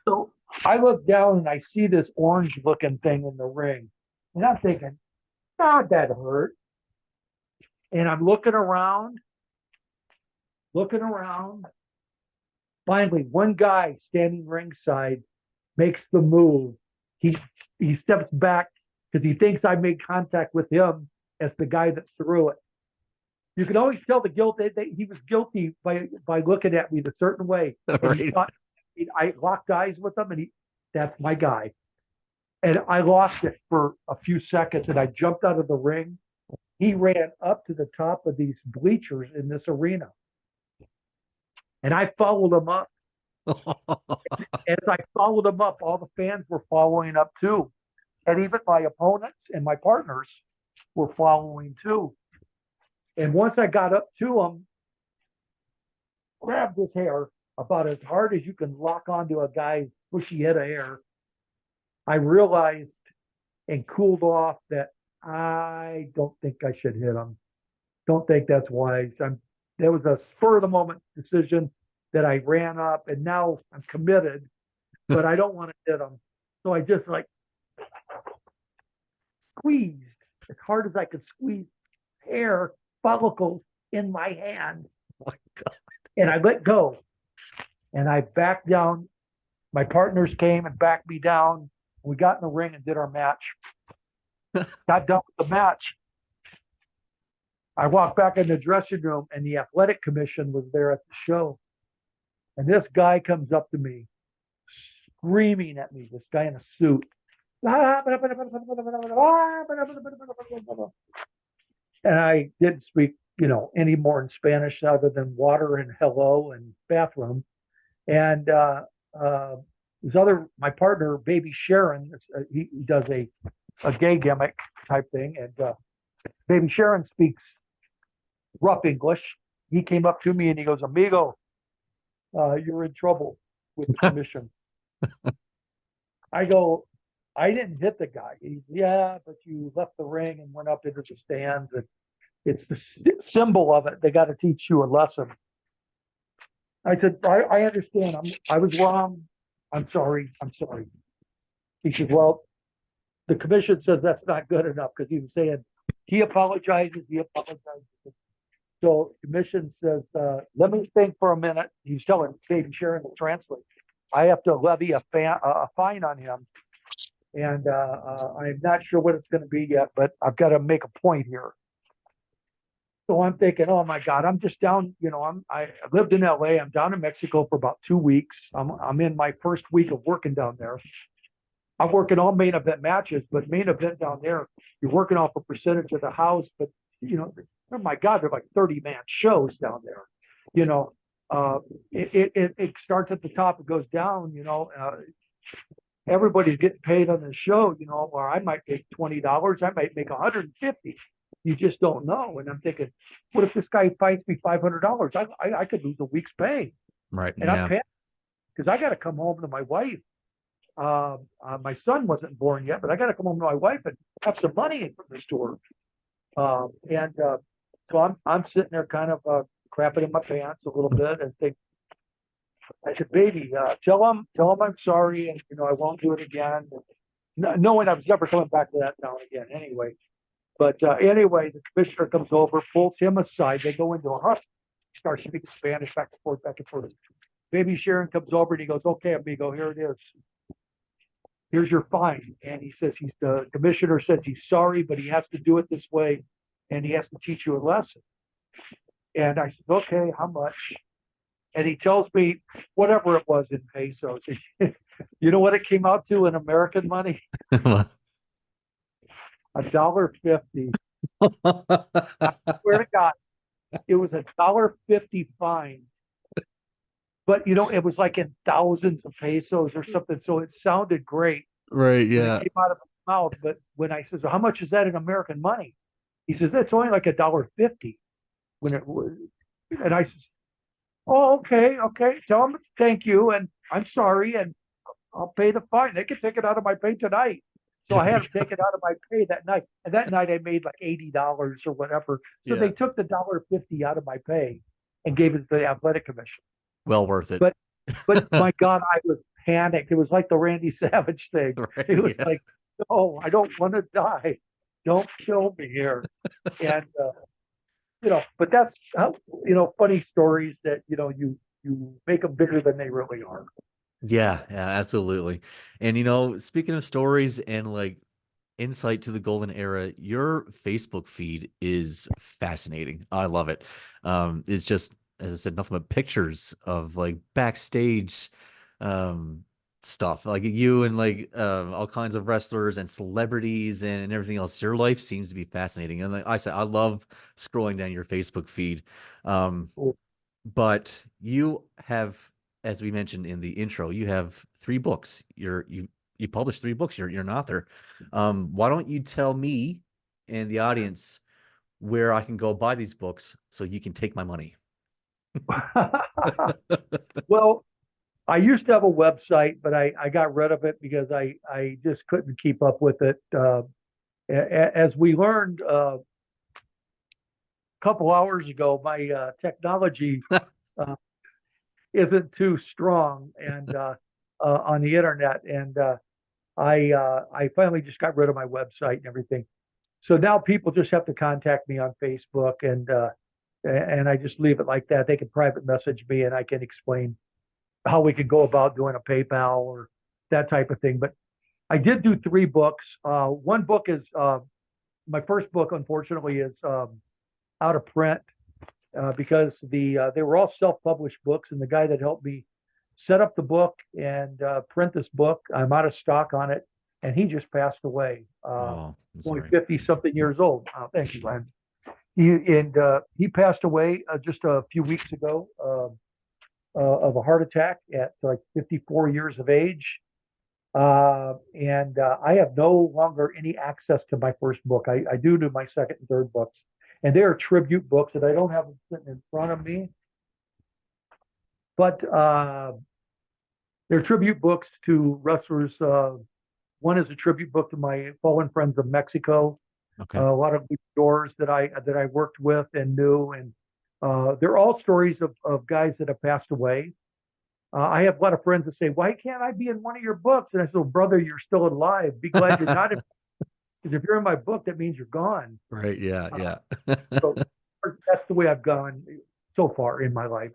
Speaker 2: So I look down and I see this orange-looking thing in the ring. And I'm thinking, God, that hurt. And I'm looking around. Finally, one guy standing ringside makes the move. He steps back because he thinks I made contact with him as the guy that threw it. You can always tell the guilt that he was guilty by looking at me a certain way.
Speaker 1: Right.
Speaker 2: He thought I locked eyes with him, and that's my guy. And I lost it for a few seconds, and I jumped out of the ring. He ran up to the top of these bleachers in this arena. And I followed him up. As I followed him up, all the fans were following up too. And even my opponents and my partners were following too. And once I got up to him, grabbed his hair about as hard as you can lock onto a guy's bushy head of hair, I realized and cooled off that I don't think I should hit him. Don't think that's wise. There was a spur of the moment decision that I ran up, and now I'm committed, but I don't want to hit him. So I just like squeezed as hard as I could squeeze hair follicles in my hand,
Speaker 1: Oh my God.
Speaker 2: and I let go, and I backed down. My partners came and backed me down. We got in the ring and did our match. Got done with the match. I walked back in the dressing room, and the athletic commission was there at the show. And this guy comes up to me, screaming at me, this guy in a suit. And I didn't speak, any more in Spanish other than water and hello and bathroom. And my partner, Baby Sharon, he does a gay gimmick type thing. And Baby Sharon speaks rough English. He came up to me and he goes, Amigo, you're in trouble with the commission. I go, I didn't hit the guy. He's, yeah, but you left the ring and went up into the stands. And it's the symbol of it. They got to teach you a lesson. I said, I understand. I was wrong. I'm sorry. I'm sorry. He said, well, the commission says that's not good enough because he was saying he apologizes. He apologizes. So the commission says, let me think for a minute. He's telling Baby Sharon to translate. I have to levy a fine on him. And I'm not sure what it's going to be yet, but I've got to make a point here. So I'm thinking, oh my God, I'm just down. I lived in LA. I'm down in Mexico for about 2 weeks. I'm in my first week of working down there. I'm working all main event matches, but main event down there, you're working off a percentage of the house. But oh my God, they're like 30-man shows down there. It starts at the top, it goes down. Everybody's getting paid on the show. Or I might make $20, I might make $150. You just don't know. And I'm thinking, what if this guy fights me $500? I could lose a week's pay.
Speaker 1: Right.
Speaker 2: And I'm paying because I got to come home to my wife. My son wasn't born yet, but I got to come home to my wife and have some money from the store. So I'm sitting there kind of crapping in my pants a little bit and think, I said, baby, tell him I'm sorry, and I won't do it again. Knowing I was never coming back to that town again anyway. But anyway, the commissioner comes over, pulls him aside. They go into a huff, start speaking Spanish back and forth, back and forth. Baby Sharon comes over and he goes, okay, amigo, here it is. Here's your fine. And he says the commissioner says he's sorry, but he has to do it this way, and he has to teach you a lesson. And I said, okay, how much? And he tells me whatever it was in pesos. You know what it came out to in American money? $1.50. I swear to God, it was $1.50 fine. But it was like in thousands of pesos or something. So it sounded great.
Speaker 1: Right.
Speaker 2: When
Speaker 1: Yeah.
Speaker 2: it came out of my mouth. But when I said, so how much is that in American money? He says, it's only like $1.50. When it was, and I said, oh, okay. Tell him thank you, and I'm sorry, and I'll pay the fine. They can take it out of my pay tonight. So I had to take it out of my pay that night. And that night I made like $80 or whatever. So they took the $1.50 out of my pay and gave it to the athletic commission.
Speaker 1: Well worth it.
Speaker 2: But my God, I was panicked. It was like the Randy Savage thing.
Speaker 1: Right,
Speaker 2: it was like, no, I don't want to die. Don't kill me here. And but that's how, funny stories that you make them bigger than they really are.
Speaker 1: Yeah, absolutely. And speaking of stories and like insight to the golden era, your Facebook feed is fascinating. I love it. It's just, as I said, nothing but pictures of like backstage stuff, like you and like all kinds of wrestlers and celebrities and everything else. Your life seems to be fascinating. And like I said, I love scrolling down your Facebook feed.
Speaker 2: Cool.
Speaker 1: But you have, as we mentioned in the intro, you have 3 books. You published 3 books. You're an author. Why don't you tell me and the audience where I can go buy these books so you can take my money?
Speaker 2: Well, I used to have a website, but I got rid of it because I just couldn't keep up with it. As we learned a couple hours ago, my technology uh, isn't too strong and on the internet, and I finally just got rid of my website and everything. So now people just have to contact me on Facebook, and I just leave it like that. They can private message me, and I can explain how we could go about doing a PayPal or that type of thing. But I did do three books. One book is my first book, unfortunately, is out of print because they were all self-published books, and the guy that helped me set up the book and print this book, I'm out of stock on it, and he just passed away.
Speaker 1: Oh, I'm
Speaker 2: Only
Speaker 1: sorry.
Speaker 2: 50 something years old. Thank you, Glenn. He passed away just a few weeks ago of a heart attack at like 54 years of age. And I have no longer any access to my first book. I do my second and third books, and they are tribute books that I don't have them sitting in front of me. But they're tribute books to wrestlers. One is a tribute book to my fallen friends of Mexico.
Speaker 1: Okay.
Speaker 2: A lot of doors that I worked with and knew, and they're all stories of guys that have passed away. I have a lot of friends that say, "Why can't I be in one of your books?" And I said, well, "Brother, you're still alive. Be glad you're not in, because if you're in my book, that means you're gone."
Speaker 1: Right. Yeah.
Speaker 2: Uh,
Speaker 1: Yeah.
Speaker 2: so that's the way I've gone so far in my life.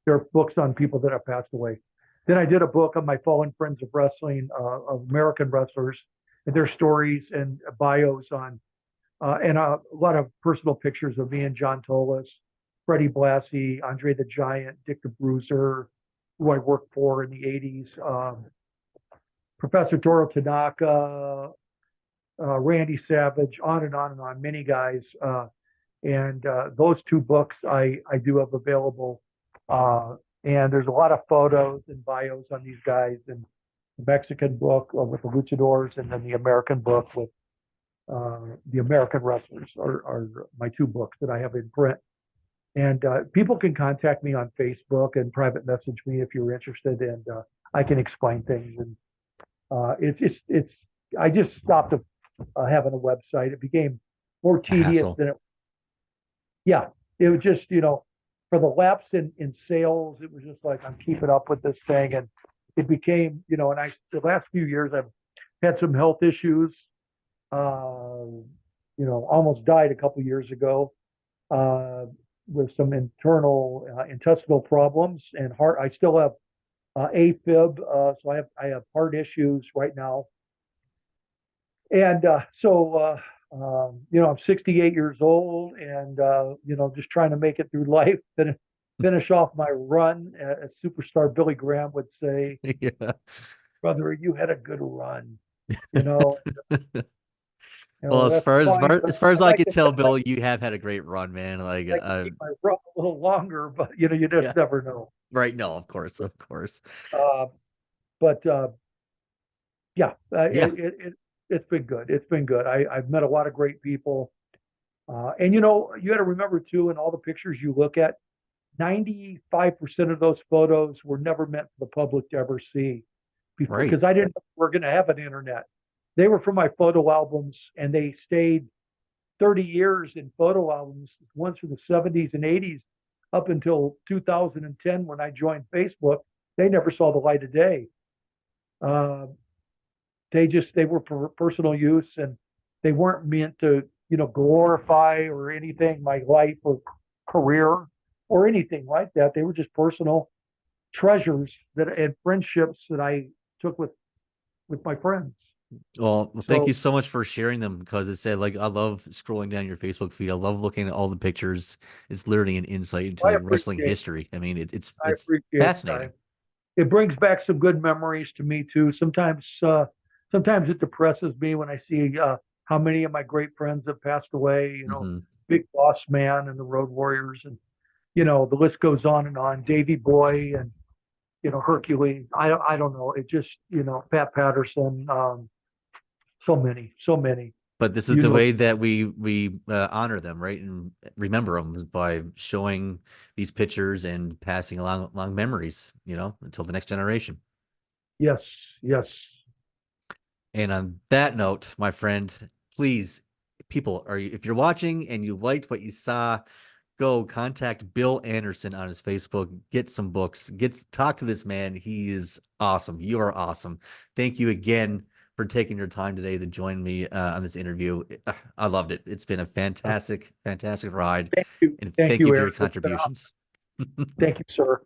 Speaker 2: There are books on people that have passed away. Then I did a book on my fallen friends of wrestling, of American wrestlers, and their stories and bios on, and a lot of personal pictures of me and John Tolis, Freddie Blassie, Andre the Giant, Dick the Bruiser, who I worked for in the 80s, Professor Toru Tanaka, Randy Savage, on and on and on, many guys. And those two books I do have available. And there's a lot of photos and bios on these guys, and the Mexican book with the luchadors, and then the American book with the American wrestlers are my two books that I have in print. And people can contact me on Facebook and private message me if you're interested, and I can explain things. And it's I just stopped having a website. It became more
Speaker 1: A
Speaker 2: tedious
Speaker 1: hassle.
Speaker 2: than it. Yeah, it was just for the lapse in sales, it was just like I'm keeping up with this thing, and it became and the last few years I've had some health issues. Uh, almost died a couple years ago uh, with some internal intestinal problems and heart. I still have AFib, so I have heart issues right now, and I'm 68 years old, and just trying to make it through life and finish off my run, as superstar Billy Graham would say.
Speaker 1: Yeah.
Speaker 2: Brother, you had a good run. You know,
Speaker 1: Well, as
Speaker 2: that's
Speaker 1: far as
Speaker 2: fine,
Speaker 1: far
Speaker 2: but
Speaker 1: as far as
Speaker 2: I'd
Speaker 1: I
Speaker 2: like
Speaker 1: could
Speaker 2: to
Speaker 1: tell,
Speaker 2: I'd like
Speaker 1: Bill, you have had a great run, man. Like,
Speaker 2: like to keep my run a little longer, but you
Speaker 1: yeah,
Speaker 2: just never know.
Speaker 1: right. No, of course, of course.
Speaker 2: Uh, but yeah,
Speaker 1: Yeah,
Speaker 2: it's been good. It's been good. I've met a lot of great people. And you got to remember too, in all the pictures you look at, 95% of those photos were never meant for the public to ever see before,
Speaker 1: right.
Speaker 2: because I didn't know we were going to have an internet. They were from my photo albums, and they stayed 30 years in photo albums, ones from the 70s and 80s up until 2010 when I joined Facebook. They never saw the light of day. Uh, they were for personal use, and they weren't meant to glorify or anything my life or career or anything like that. They were just personal treasures that and friendships that I took with my friends.
Speaker 1: Well, thank you
Speaker 2: So
Speaker 1: so much for sharing them because it said like I love scrolling down your Facebook feed. I love looking at all the pictures. It's literally an insight into
Speaker 2: I
Speaker 1: like wrestling
Speaker 2: appreciate
Speaker 1: history. I mean,
Speaker 2: I
Speaker 1: it's
Speaker 2: appreciate the
Speaker 1: fascinating.
Speaker 2: time. It brings back some good memories to me too. Sometimes it depresses me when I see how many of my great friends have passed away.
Speaker 1: Hmm.
Speaker 2: Big Boss Man and the Road Warriors, and the list goes on and on. Davy Boy and Hercules. I don't know. It just Pat Patterson. So many.
Speaker 1: But this is
Speaker 2: You
Speaker 1: the
Speaker 2: know,
Speaker 1: way that we honor them, right, and remember them is by showing these pictures and passing along memories, until the next generation.
Speaker 2: yes, yes.
Speaker 1: And on that note, my friend, please, people, if you're watching and you liked what you saw, go contact Bill Anderson on his Facebook, get some books, talk to this man. He is awesome. You are awesome. Thank you again for taking your time today to join me on this interview. I loved it. It's been a fantastic, fantastic ride.
Speaker 2: Thank you.
Speaker 1: And
Speaker 2: Thank
Speaker 1: thank
Speaker 2: you,
Speaker 1: you for your
Speaker 2: Eric.
Speaker 1: contributions.
Speaker 2: Thank you, sir.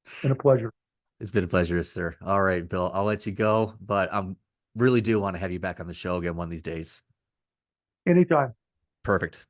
Speaker 2: It's been a pleasure.
Speaker 1: It's been a pleasure, sir. All right, Bill, I'll let you go, but I'm really do want to have you back on the show again one of these days.
Speaker 2: Anytime.
Speaker 1: Perfect.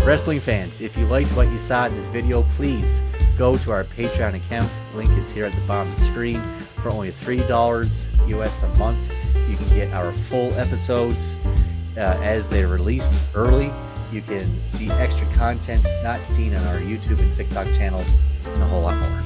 Speaker 1: Wrestling fans, if you liked what you saw in this video, please go to our Patreon account. Link is here at the bottom of the screen. For only $3 US a month, you can get our full episodes as they're released early. You can see extra content not seen on our YouTube and TikTok channels, and a whole lot more.